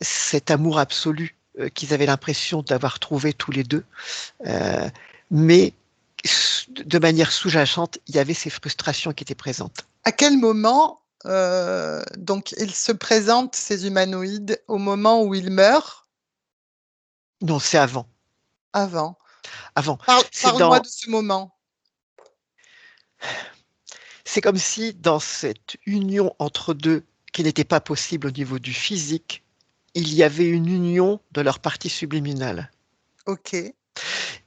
cet amour absolu qu'ils avaient l'impression d'avoir trouvé tous les deux. Mais de manière sous-jacente, il y avait ces frustrations qui étaient présentes. À quel moment, donc ils se présentent, ces humanoïdes, au moment où ils meurent? Non, c'est avant. Avant? Avant. C'est Parle-moi dans, de ce moment. c'est comme si dans cette union entre deux qui n'était pas possible au niveau du physique, il y avait une union de leur partie subliminale. OK.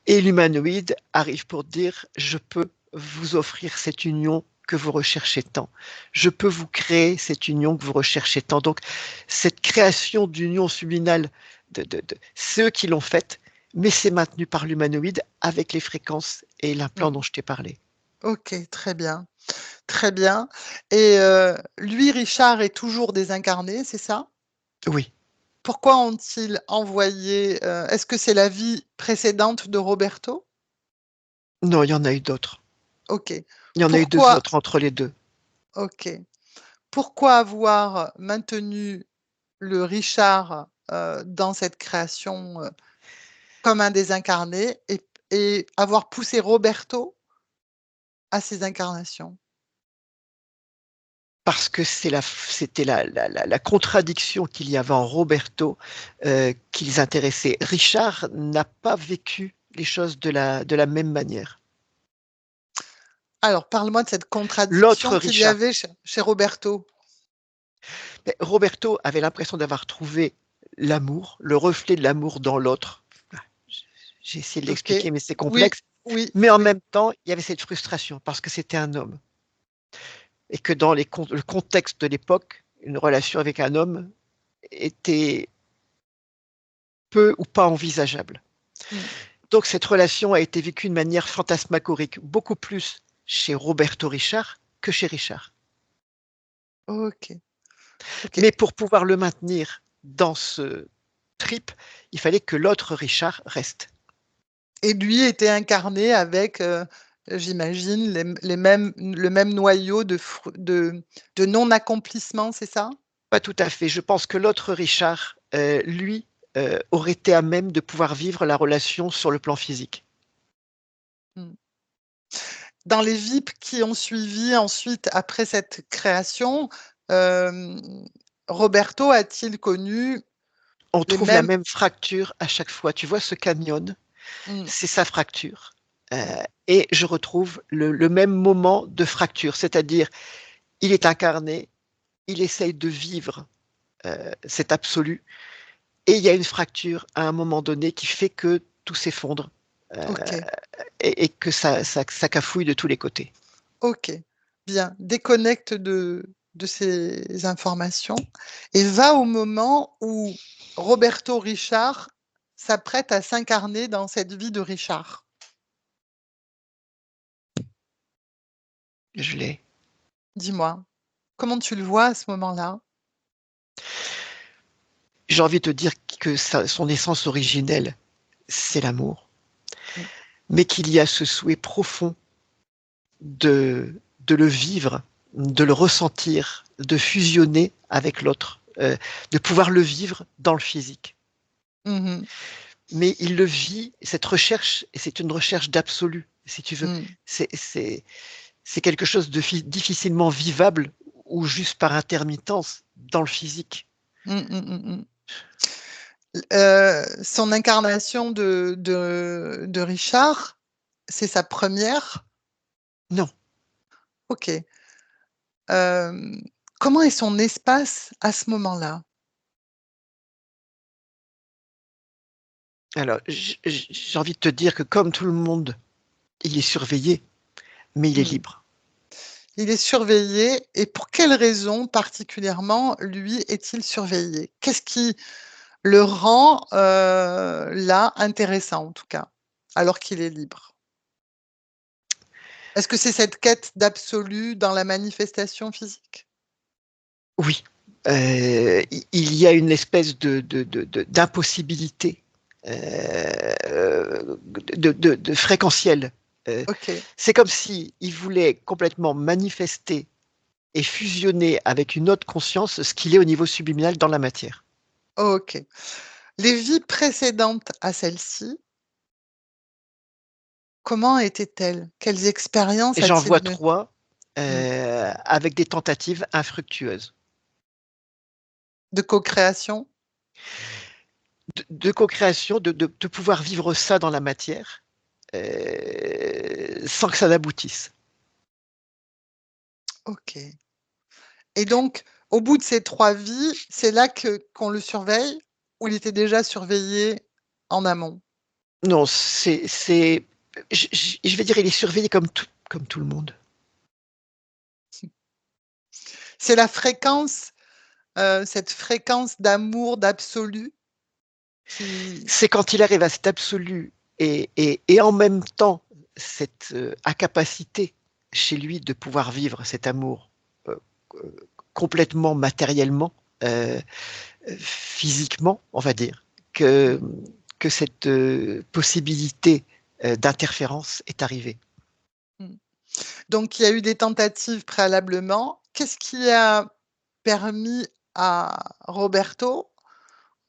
Et l'humanoïde arrive pour dire, je peux vous offrir cette union que vous recherchez tant. Je peux vous créer cette union que vous recherchez tant. Donc, cette création d'union subliminale, c'est eux qui l'ont faite, mais c'est maintenu par l'humanoïde avec les fréquences et l'implant Mmh. dont je t'ai parlé. OK, très bien, très bien. Et lui, Richard, est toujours désincarné, c'est ça? Oui. Pourquoi ont-ils envoyé, est-ce que c'est la vie précédente de Roberto? Non, il y en a eu d'autres. OK. Il y en a eu deux Pourquoi autres entre les deux. OK. Pourquoi avoir maintenu le Richard, dans cette création, comme un désincarné et avoir poussé Roberto à ces incarnations? Parce que c'était la contradiction qu'il y avait en Roberto qui les intéressait. Richard n'a pas vécu les choses de la même manière. Alors parle-moi de cette L'autre contradiction qu'il y Richard. avait chez Roberto. Mais Roberto avait l'impression d'avoir trouvé l'amour, le reflet de l'amour dans l'autre. J'ai essayé de OK. l'expliquer, mais c'est Oui, complexe. oui, Mais en oui. même temps, il y avait cette frustration parce que c'était un homme. Et que dans le contexte de l'époque, une relation avec un homme était peu ou pas envisageable. Mmh. Donc cette relation a été vécue de manière fantasmagorique, beaucoup plus chez Roberto Richard que chez Richard. OK, OK. Mais pour pouvoir le maintenir dans ce trip, il fallait que l'autre Richard reste. Et lui était incarné avec, j'imagine le même noyau de non-accomplissement, c'est ça? Pas tout à fait. Je pense que l'autre Richard, lui, aurait été à même de pouvoir vivre la relation sur le plan physique. Mmh. Dans les VIP qui ont suivi ensuite après cette création, hem, Roberto a-t-il connu On les trouve la mêmes même fracture à chaque fois. Tu vois ce canyon, mmh, c'est sa fracture. mmh, Et je retrouve le même moment de fracture, c'est-à-dire il est incarné, il essaye de vivre cet absolu, et il y a une fracture à un moment donné qui fait que tout s'effondre OK, et que ça cafouille de tous les côtés. OK, bien. Déconnecte de ces informations et va au moment où Roberto Richard s'apprête à s'incarner dans cette vie de Richard. Je l'ai. Dis-moi. Comment tu le vois à ce moment-là? J'ai envie de te dire que son essence originelle, c'est l'amour, Mmh. mais qu'il y a ce souhait profond de le vivre, de le ressentir, de fusionner avec l'autre, de pouvoir le vivre dans le physique. Mmh. Mais il le vit, cette recherche, et c'est une recherche d'absolu, si tu veux. Mmh. C'est quelque chose de difficilement vivable ou juste par intermittence dans le physique. Mmh, mmh, mmh, mmh. Son incarnation de Richard, c'est sa première. Non. OK. Comment est son espace à ce moment-là? Alors, j'ai envie de te dire que comme tout le monde, il est surveillé, mais il est Mmh. libre. Il est surveillé et pour quelle raison particulièrement, lui, est-il surveillé? Qu'est-ce qui le rend, là, intéressant en tout cas, alors qu'il est libre? Est-ce que c'est cette quête d'absolu dans la manifestation physique? Oui, il y a une espèce d'impossibilité, de fréquentiel. OK, C'est comme si il voulait complètement manifester et fusionner avec une autre conscience ce qu'il est au niveau subliminal dans la matière. OK. Les vies précédentes à celle-ci, comment étaient-elles? Quelles expériences Et j'en a-t-il vois menées? 3 Mmh. avec des tentatives infructueuses. De co-création? De co-création, de pouvoir vivre ça dans la matière, sans que ça n'aboutisse. OK. Et donc, au bout de ces 3 vies, c'est là que qu'on le surveille ou il était déjà surveillé en amont? Non, je vais dire, il est surveillé comme tout le monde. C'est la fréquence, cette fréquence d'amour, d'absolu qui C'est quand il arrive à cet absolu et en même temps cette, incapacité chez lui de pouvoir vivre cet amour, heu, complètement matériellement, heu, physiquement, on va dire, que mmh, que cette, possibilité, d'interférence est arrivée. mmh. Donc il y a eu des tentatives préalablement. Qu'est-ce qui a permis à Roberto,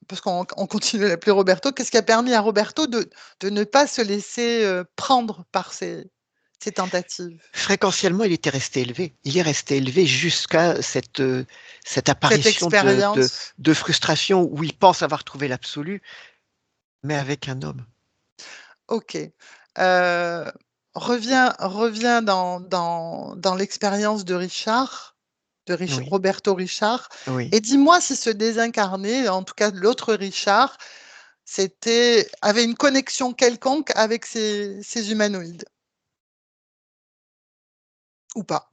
parce qu'on continue à l'appeler Roberto, qu'est-ce qui a permis à Roberto de ne pas se laisser, prendre par ces tentatives? Fréquentiellement, il était resté élevé. Il est resté élevé jusqu'à cette, cette Cette apparition expérience? de frustration où il pense avoir trouvé l'absolu, mais avec un homme. OK. Reviens dans l'expérience de Richard, de Oui, Roberto Richard oui. et dis-moi si ce désincarné, en tout cas l'autre Richard, avait une connexion quelconque avec ces humanoïdes ou pas?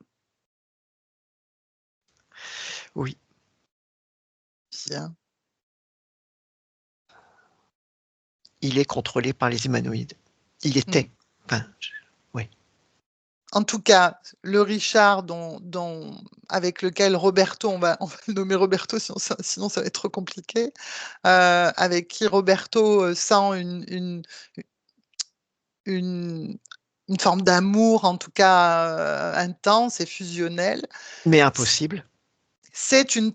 Oui, Bien. il est contrôlé par les humanoïdes. Il Mmh. était. Enfin, oui. En tout cas, le Richard avec lequel Roberto, on va le nommer Roberto sinon ça va être trop compliqué, avec qui Roberto, sent une une forme d'amour en tout cas, intense et fusionnel. Mais C impossible. c'est une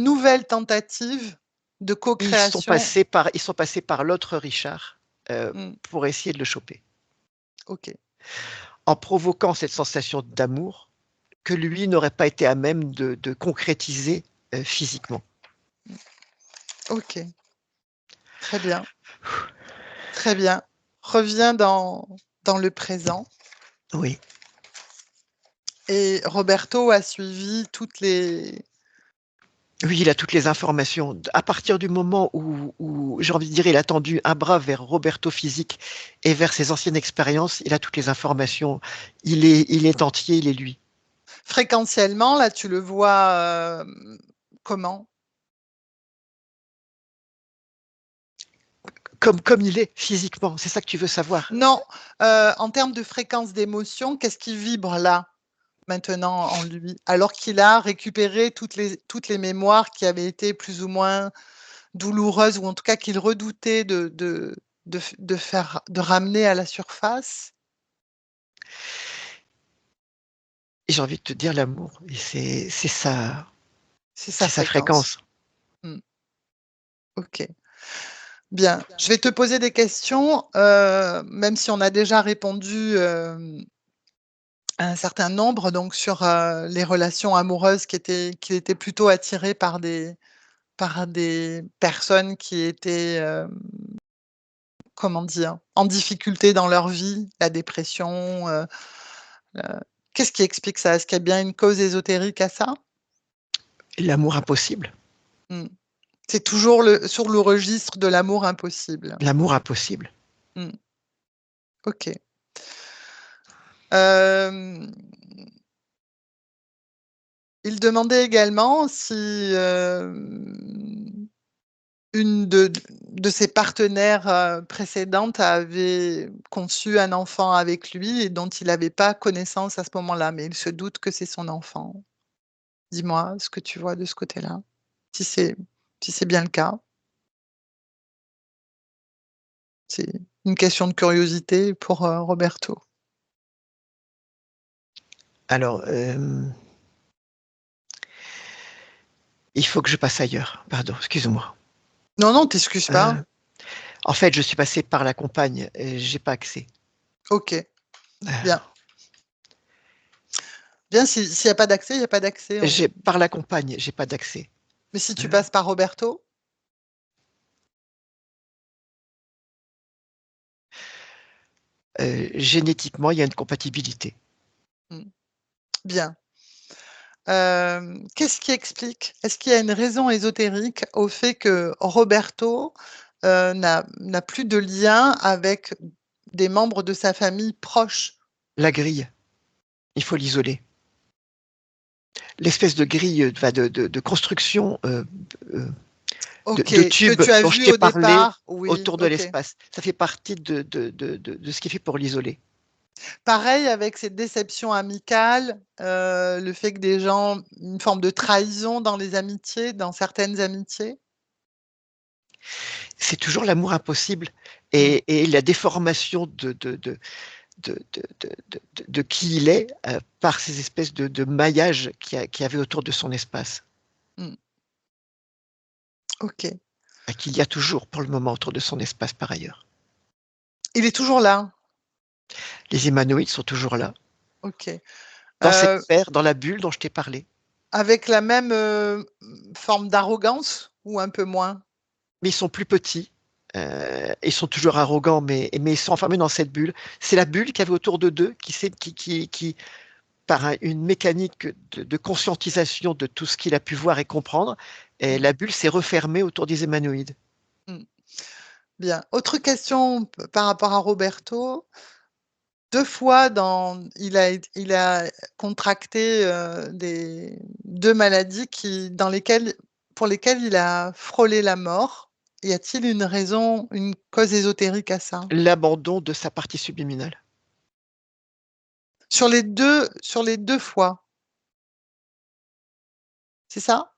nouvelle tentative de co-création. Ils sont passés par l'autre Richard, Mmh, pour essayer de le choper. OK, En provoquant cette sensation d'amour que lui n'aurait pas été à même de concrétiser, physiquement. OK, très bien, très bien. Reviens dans le présent Oui. et Roberto a suivi toutes les Oui, il a toutes les informations. À partir du moment où j'ai envie de dire, il a tendu un bras vers Roberto Physique et vers ses anciennes expériences, il a toutes les informations. Il est entier, il est lui. fréquentiellement, là, tu le vois, comment? Comme il est physiquement, c'est ça que tu veux savoir? Non, en termes de fréquence d'émotion, qu'est-ce qui vibre là? maintenant en lui, alors qu'il a récupéré toutes les mémoires qui avaient été plus ou moins douloureuses, ou en tout cas qu'il redoutait de ramener à la surface? Et j'ai envie de te dire l'amour, et C'est sa c'est sa fréquence. fréquence. Mmh. OK. Bien. Je vais te poser des questions, même si on a déjà répondu, à un certain nombre, donc sur, les relations amoureuses qu'il était plutôt attiré par des personnes qui étaient, comment dire? En difficulté dans leur vie, la dépression, heu, qu'est-ce qui explique ça? Est-ce qu'il y a bien une cause ésotérique à ça? L'amour impossible, Mmh. C'est toujours sur le registre de l'amour impossible. l'amour impossible. Mmh. OK. Hem, il demandait également si, une de ses partenaires, précédentes avait conçu un enfant avec lui et dont il n'avait pas connaissance à ce moment-là, mais il se doute que c'est son enfant. Dis-moi ce que tu vois de ce côté-là, si c'est si c'est bien le cas? C'est une question de curiosité pour, Roberto. Alors, il faut que je passe ailleurs. Pardon, excuse-moi. Non, non, t'excuses pas. Heu, En fait, je suis passé par la compagne et j'ai pas accès. OK, bien. Heu, Bien, s'il y a pas d'accès, il y a pas d'accès, j'ai on par la compagne, j'ai pas d'accès. mais si Heu tu passes par Roberto? Génétiquement, il y a une compatibilité. Mmh, bien. Qu'est-ce qui explique? Est-ce qu'il y a une raison ésotérique au fait que Roberto, n'a plus de lien avec des membres de sa famille proches? La grille, il faut l'isoler. L'espèce de grille, de construction, OK, de que tube tu as dont je vu t'ai au parlé départ? Oui, autour de OK. l'espace. Ça fait partie de ce qu'il fait pour l'isoler. Pareil avec cette déception amicale, le fait que des gens une forme de trahison dans les amitiés, dans certaines amitiés? C'est toujours l'amour impossible Mmh, et la déformation de qui il est, par ces espèces de maillages qu'il y avait autour de son espace, mmh, OK. qu'il y a toujours pour le moment autour de son espace par ailleurs. Il est toujours là? Les humanoïdes sont toujours là, OK. dans cette Heu sphère, dans la bulle dont je t'ai parlé. Avec la même, forme d'arrogance ou un peu moins? Mais ils sont plus petits, ils sont toujours arrogants, mais ils sont enfermés dans cette bulle. C'est la bulle qu'il y avait autour d'eux qui s'est qui par une mécanique de conscientisation de tout ce qu'il a pu voir et comprendre, et Mmh, la bulle s'est refermée autour des humanoïdes. mmh. Bien. Autre question par rapport à Roberto. 2 fois il a contracté, des 2 maladies pour lesquelles il a frôlé la mort. Y a-t-il une raison, une cause ésotérique à ça? L'abandon de sa partie subliminale. Sur les 2 fois, c'est ça?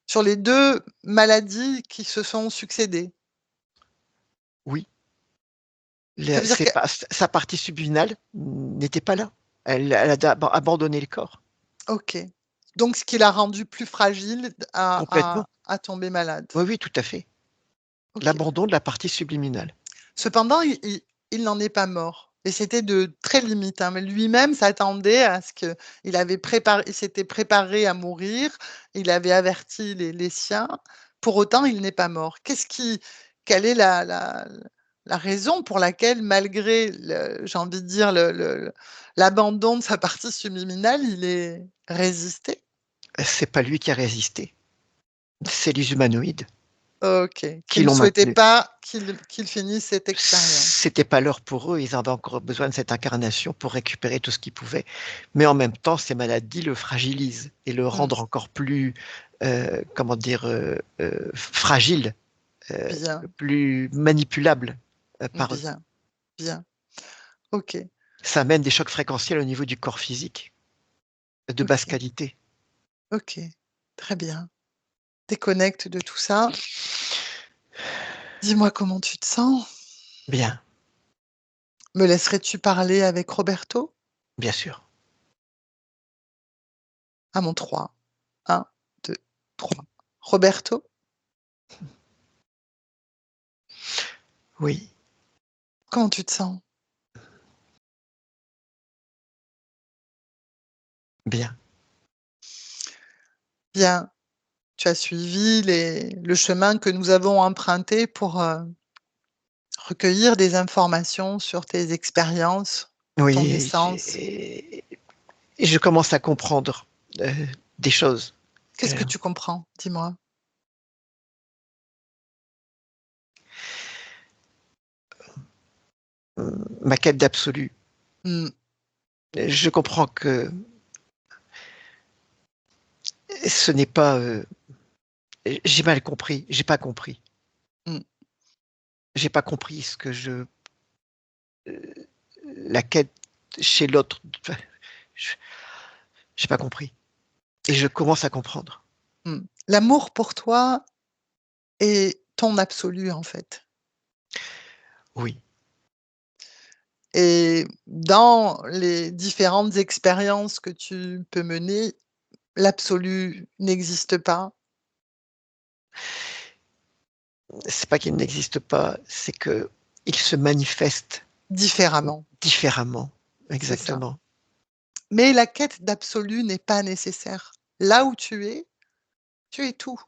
Sur les 2 maladies qui se sont succédées? Oui, Ça veut dire c'est que pas sa partie subliminale n'était pas là. Elle a abandonné le corps, OK. Donc ce qui l'a rendu plus fragile complètement. à tomber malade. Oui, oui, tout à fait. OK. L'abandon de la partie subliminale. Cependant, il n'en est pas mort et c'était de très limite, hein, mais lui-même s'attendait à ce il s'était préparé à mourir, il avait averti les siens. Pour autant, il n'est pas mort. Quelle est la raison pour laquelle malgré j'ai envie de dire l'abandon de sa partie subliminale, il est résisté? C'est pas lui qui a résisté, c'est les humanoïdes OK, qui qui ne l'ont souhaitait maintenu. pas qu'il finisse cette expérience. C'était pas l'heure pour eux, ils avaient encore besoin de cette incarnation pour récupérer tout ce qu'ils pouvaient. Mais en même temps, ces maladies le fragilisent et le Mmh, rendent encore plus, comment dire? Fragile, heu, bien, plus manipulable, par eux. bien, bien. OK. Ça amène des chocs fréquentiels au niveau du corps physique. de basse OK, qualité. OK, très bien. Déconnecte de tout ça. Dis-moi comment tu te sens? Bien, Me laisserais-tu parler avec Roberto? bien sûr. À mon 3. 1, 2, 3. Roberto? Oui, Comment tu te sens? bien. Bien. Tu as suivi le chemin que nous avons emprunté pour, recueillir des informations sur tes expériences, ton Oui, naissance. et je commence à comprendre, des choses. Qu'est-ce que Heu, tu comprends? Dis-moi. Ma quête d'absolu. Mmh, Je comprends que ce n'est pas, j'ai mal compris, j'ai pas compris. mmh. J'ai pas compris ce que la quête chez l'autre, enfin, je j'ai pas compris et je commence à comprendre. Mmh. L'amour pour toi est ton absolu, en fait, Oui, et dans les différentes expériences que tu peux mener, l'absolu n'existe pas c'est pas qu'il n'existe pas, c'est qu'il se manifeste différemment, différemment. c'est ça. Exactement. Mais la quête d'absolu n'est pas nécessaire. Là où tu es tout.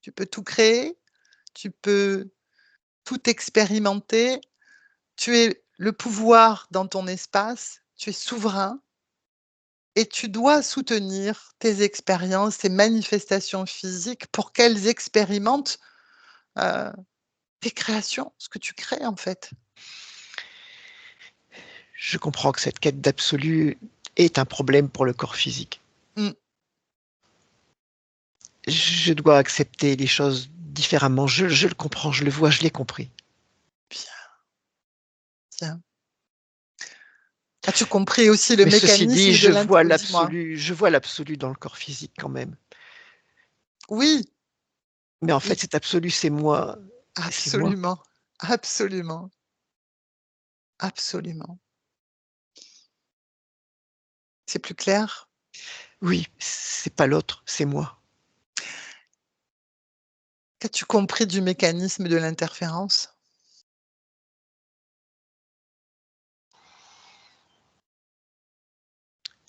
Tu peux tout créer, tu peux tout expérimenter, tu es le pouvoir dans ton espace, tu es souverain et tu dois soutenir tes expériences, tes manifestations physiques pour qu'elles expérimentent, heu, tes créations, ce que tu crées, en fait. Je comprends que cette quête d'absolu est un problème pour le corps physique. Mmh, Je dois accepter les choses différemment. Je le comprends, je le vois, je l'ai compris. bien, bien. As-tu compris aussi le Mais ceci dit, mécanisme de dis-moi? je vois l'absolu dans le corps physique quand même. Oui, Mais en mais fait, cet absolu, c'est moi. C'est moi. absolument, absolument, absolument. C'est plus clair? Oui, c'est pas l'autre, c'est moi. Qu'as-tu compris du mécanisme de l'interférence?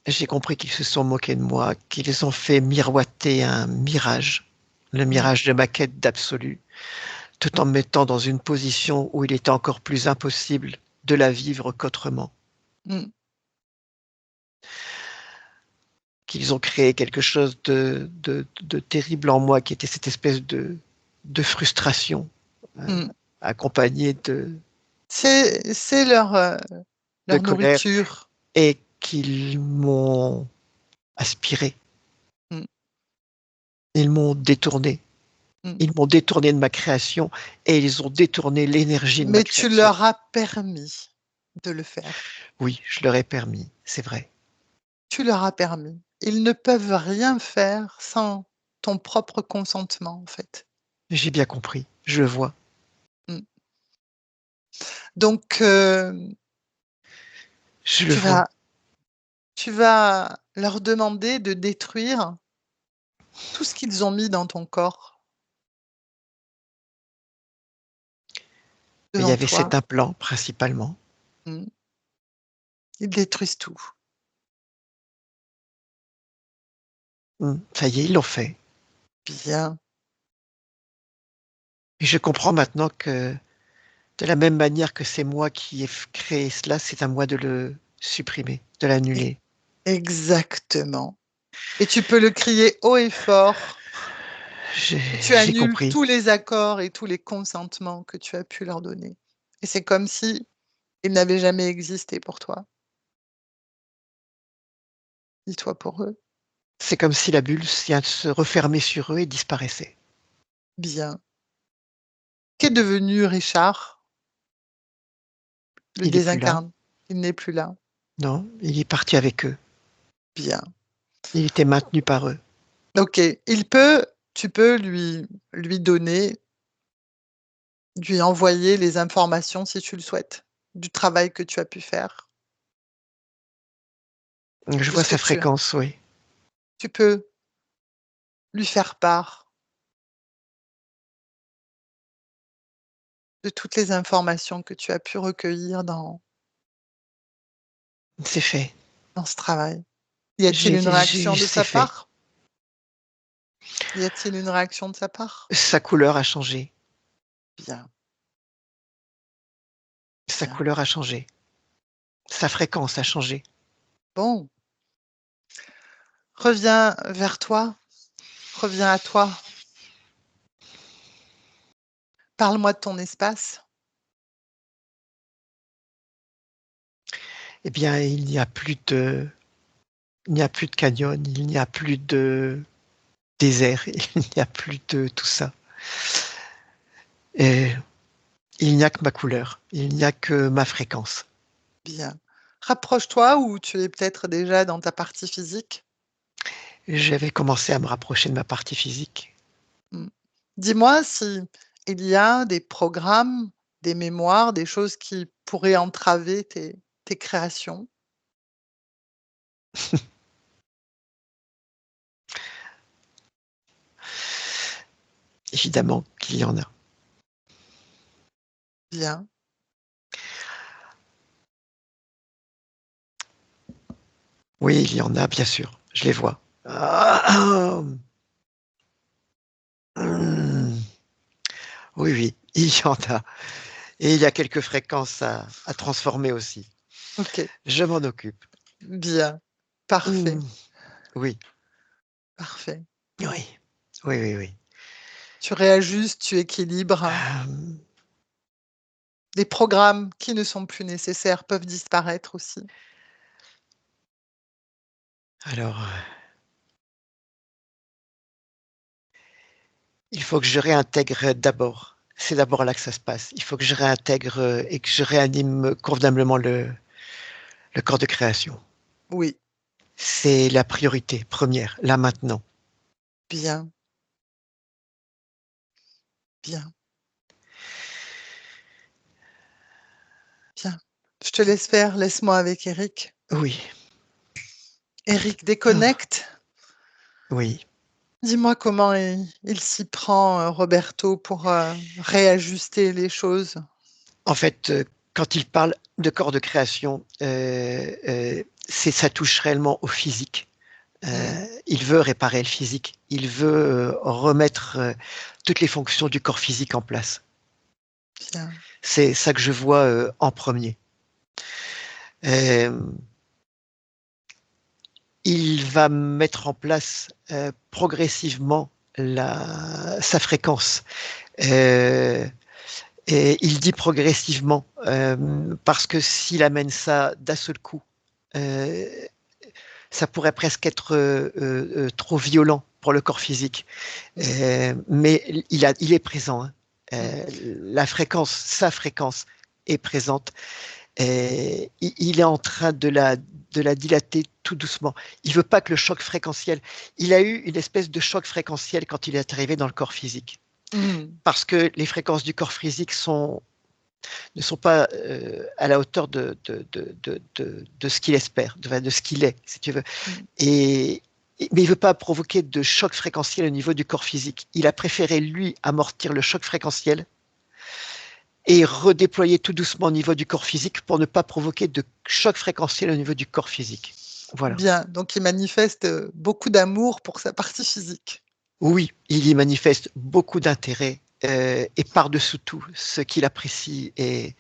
J'ai compris qu'ils se sont moqués de moi, qu'ils ont fait miroiter un mirage, le Mmh, mirage de ma quête d'absolu, tout en me mettant dans une position où il était encore plus impossible de la vivre qu'autrement. mmh. Qu'ils ont créé quelque chose de terrible en moi qui était cette espèce de frustration, heu, Mmh. accompagnée de C'est de leur colère nourriture. et qu'ils m'ont aspiré. Mmh, Ils m'ont détourné. mmh. Ils m'ont détourné de ma création et ils ont détourné l'énergie de ma Mais tu création. leur as permis de le faire. Oui, je leur ai permis, c'est vrai. Tu leur as permis. Ils ne peuvent rien faire sans ton propre consentement, en fait. J'ai bien compris, je le vois. Mmh. Donc, Je le tu vois. vas tu vas leur demander de détruire tout ce qu'ils ont mis dans ton corps, Mais il y devant avait toi. cet implant principalement. Mmh. Ils détruisent tout. Ça y est, ils l'ont fait. Bien. Et je comprends maintenant que de la même manière que c'est moi qui ai créé cela, c'est à moi de le supprimer, de E l'annuler. exactement, et tu peux le crier haut et fort. J'ai Tu j'ai annules compris. tous les accords et tous les consentements que tu as pu leur donner, et c'est comme si ils n'avaient jamais existé pour toi. Dis-toi pour eux. C'est comme si la bulle vient de se refermer sur eux et disparaissait. Bien. Qu'est devenu Richard? Le Il est plus là. désincarne. Il n'est plus là. Non, il est parti avec eux. Bien. Il était maintenu par eux. OK. Tu peux lui donner, lui envoyer les informations si tu le souhaites, du travail que tu as pu faire, Je de vois ce que sa tu as. fréquence, oui. Tu peux lui faire part de toutes les informations que tu as pu recueillir C'est fait. dans ce travail. Y a-t-il une réaction de C'est sa fait. part? Y a-t-il une réaction de sa part? Sa couleur a changé. Bien, Sa bien. couleur a changé. Sa fréquence a changé. Bon, reviens vers toi, reviens à toi. Parle-moi de ton espace. Eh bien, il n'y a plus de canyon, il n'y a plus de désert, il n'y a plus de tout ça. Et il n'y a que ma couleur, il n'y a que ma fréquence. Bien. Rapproche-toi ou tu es peut-être déjà dans ta partie physique. J'avais commencé à me rapprocher de ma partie physique. Mmh. Dis-moi si il y a des programmes, des mémoires, des choses qui pourraient entraver tes créations? Évidemment qu'il y en a. Bien, Oui, il y en a, bien sûr, je les vois. Ah, hum. Oui, oui, il y en a. Et il y a quelques fréquences à transformer aussi. OK, Je m'en occupe. bien, parfait, Mmh. Oui, parfait. oui, oui, oui, oui. Tu réajustes, tu équilibres. Hem, Des programmes qui ne sont plus nécessaires peuvent disparaître aussi. alors, il faut que je réintègre d'abord. C'est d'abord là que ça se passe. Il faut que je réintègre, et que je réanime convenablement le corps de création. Oui, C'est la priorité première, là, maintenant. bien, bien, bien. Je te laisse faire, laisse-moi avec Eric. Oui, Eric déconnecte. oui. Dis-moi comment il s'y prend, Roberto, pour, réajuster les choses? En fait, quand il parle de corps de création, c'est ça touche réellement au physique. Mmh, Il veut réparer le physique. Il veut, remettre, toutes les fonctions du corps physique en place. bien, C'est ça que je vois, en premier. Er Il va mettre en place, progressivement sa fréquence. Heu et il dit progressivement, parce que s'il amène ça d'un seul coup, heu, ça pourrait presque être, trop violent pour le corps physique. mmh, Mais il est présent, hein. mmh, Sa fréquence est présente. Il est en train de la dilater tout doucement. Il veut pas que le choc fréquentiel. Il a eu une espèce de choc fréquentiel quand il est arrivé dans le corps physique. mmh, Parce que les fréquences du corps physique ne sont pas, à la hauteur de ce qu'il espère, de ce qu'il est, si tu veux. mmh. Et, mais il veut pas provoquer de choc fréquentiel au niveau du corps physique. Il a préféré, lui, amortir le choc fréquentiel et redéployer tout doucement au niveau du corps physique pour ne pas provoquer de choc fréquentiel au niveau du corps physique. Voilà. Bien, donc il manifeste, beaucoup d'amour pour sa partie physique. Oui, il y manifeste beaucoup d'intérêt, et par-dessous tout, ce qu'il apprécie et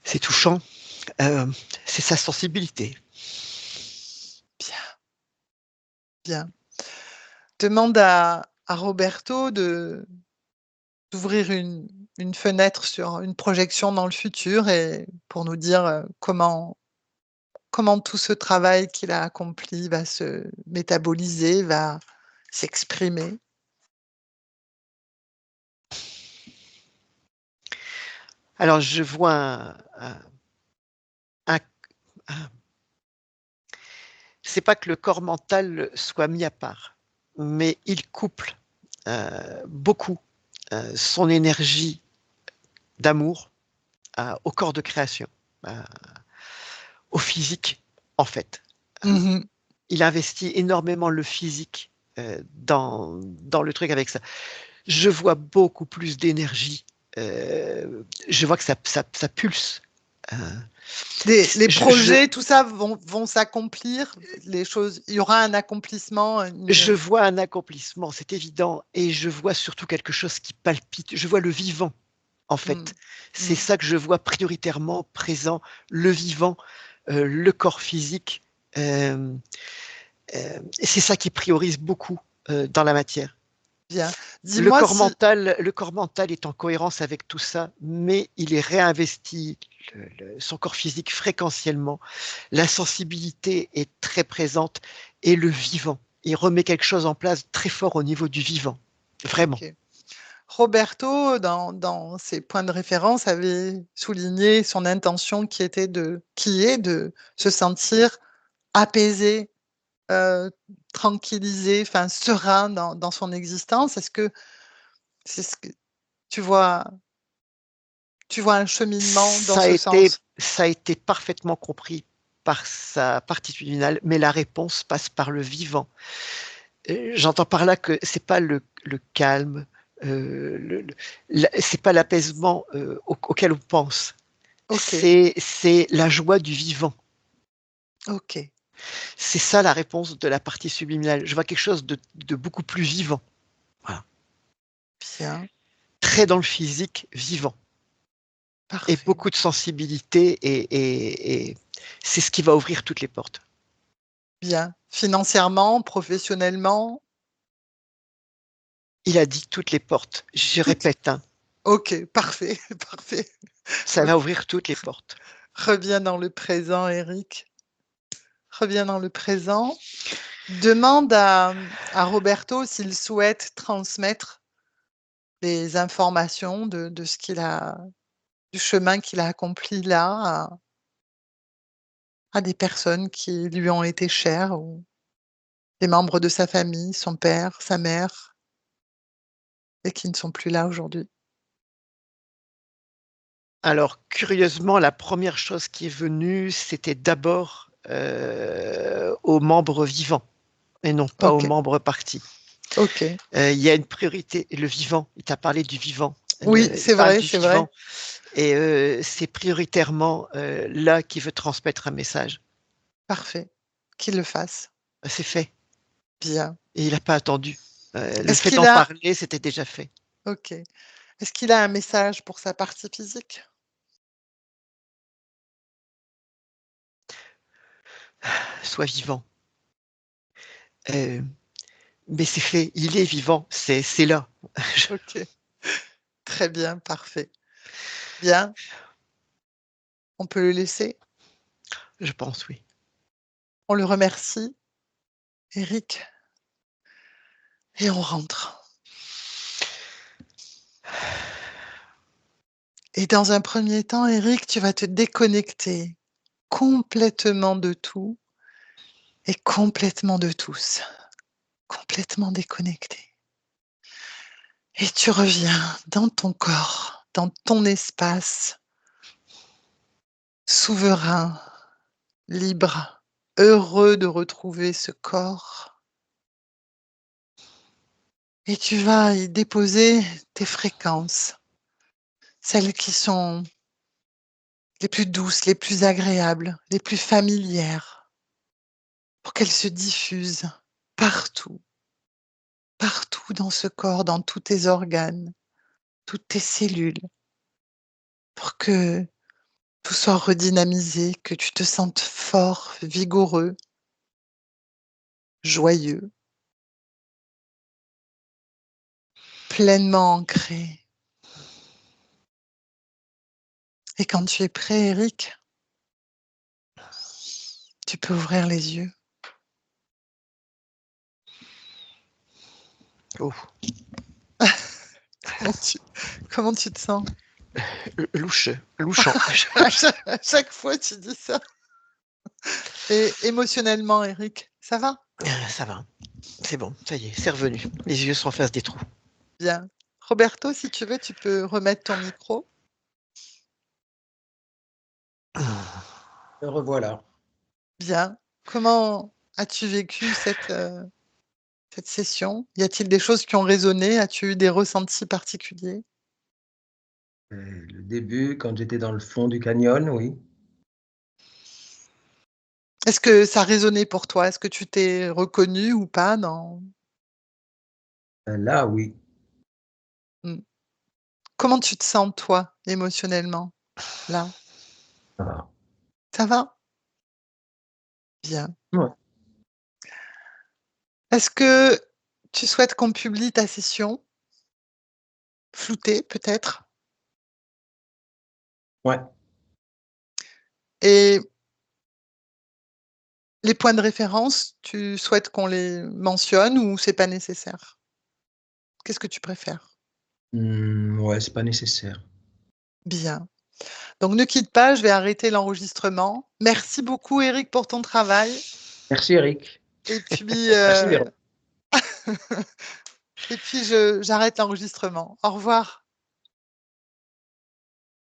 c'est touchant, c'est sa sensibilité. Bien, bien. Demande à Roberto d'ouvrir une fenêtre sur une projection dans le futur et pour nous dire, comment tout ce travail qu'il a accompli va se métaboliser, va s'exprimer. Alors je vois un c'est pas que le corps mental soit mis à part, mais il couple beaucoup son énergie d'amour au corps de création, euh, au physique, en fait. Mmh. Il investit énormément le physique dans le truc avec ça. Je vois beaucoup plus d'énergie. Je vois que ça pulse. Euh, Les je, je, projets, tout ça vont s'accomplir, les choses, il y aura un accomplissement, je une vois un accomplissement, c'est évident, et je vois surtout quelque chose qui palpite. Je vois le vivant, en mmh, fait. C'est mmh, ça que je vois prioritairement présent, le vivant, le corps physique. Euh, et c'est ça qui priorise beaucoup dans la matière. bien. Dis-moi si Le corps mental est en cohérence avec tout ça, mais il est réinvesti, son corps physique fréquentiellement. La sensibilité est très présente et le vivant. Il remet quelque chose en place très fort au niveau du vivant. Vraiment. OK. Roberto, dans ses points de référence, avait souligné son intention qui est de se sentir apaisé, heu, tranquillisé, enfin serein dans son existence. Est-ce que c'est ce que tu vois tu vois un cheminement dans ce sens? Ça a été parfaitement compris par sa partitudinale, mais la réponse passe par le vivant. J'entends par là que c'est pas le calme, c'est pas l'apaisement auquel on pense. OK, C'est la joie du vivant. OK, C'est ça la réponse de la partie subliminale. Je vois quelque chose de beaucoup plus vivant. Voilà. bien, Très dans le physique, vivant. Et parfait. beaucoup de sensibilité et c'est ce qui va ouvrir toutes les portes. Bien. Financièrement, professionnellement, Il a dit toutes les portes. Je toutes répète, hein, OK, parfait, parfait. ça va ouvrir toutes les portes. Reviens dans le présent, Eric. Reviens dans le présent. Demande à Roberto s'il souhaite transmettre des informations de ce qu'il a du chemin qu'il a accompli là à des personnes qui lui ont été chères ou des membres de sa famille, son père, sa mère et qui ne sont plus là aujourd'hui. Alors, curieusement, la première chose qui est venue, c'était d'abord aux membres vivants et non pas aux OK, membres partis. OK. Il y a une priorité, le vivant. Il t'a parlé du vivant. Oui, Il parle du c'est vrai. vivant et c'est prioritairement là qu'il veut transmettre un message. Parfait. Qu'il le fasse. C'est fait Bien. et il n'a pas attendu. Le Est-ce fait qu'il d'en a parler, c'était déjà fait. OK. Est-ce qu'il a un message pour sa partie physique? Sois vivant. Euh, mais c'est fait, il est vivant, c'est là. Je, OK. Très bien, parfait. Bien, on peut le laisser. je pense, oui. On le remercie, Eric, et on rentre. Et dans un premier temps, Eric, tu vas te déconnecter complètement de tout et complètement de tous. Complètement déconnecté. Et tu reviens dans ton corps, dans ton espace, souverain, libre, heureux de retrouver ce corps. Et tu vas y déposer tes fréquences, celles qui sont les plus douces, les plus agréables, les plus familières, pour qu'elles se diffusent partout, partout dans ce corps, dans tous tes organes, toutes tes cellules, pour que tout soit redynamisé, que tu te sentes fort, vigoureux, joyeux, pleinement ancré. Et quand tu es prêt, Eric, tu peux ouvrir les yeux. Oh, Comment tu, comment tu te sens? louche, louchant. À chaque fois, tu dis ça. Et émotionnellement, Eric, ça va? Ça va, c'est bon, ça y est, c'est revenu. Les yeux sont en face des trous. Bien. Roberto, si tu veux, tu peux remettre ton micro. Me revoilà. Bien. Comment as-tu vécu cette session? Y a-t-il des choses qui ont résonné? As-tu eu des ressentis particuliers? Le début, quand j'étais dans le fond du canyon, oui. Est-ce que ça résonnait pour toi? Est-ce que tu t'es reconnu ou pas dans Là, oui. mmh. Comment tu te sens toi, émotionnellement, là? Ça va. Ça va? Bien. Ouais. Est-ce que tu souhaites qu'on publie ta session? Floutée peut-être? Ouais. Et les points de référence, tu souhaites qu'on les mentionne ou c'est pas nécessaire? Qu'est-ce que tu préfères? Ouais, c'est pas nécessaire. Bien. Donc ne quitte pas, je vais arrêter l'enregistrement. Merci beaucoup Eric pour ton travail Merci Eric. et puis, Merci Véro. et puis je j'arrête l'enregistrement. Au revoir.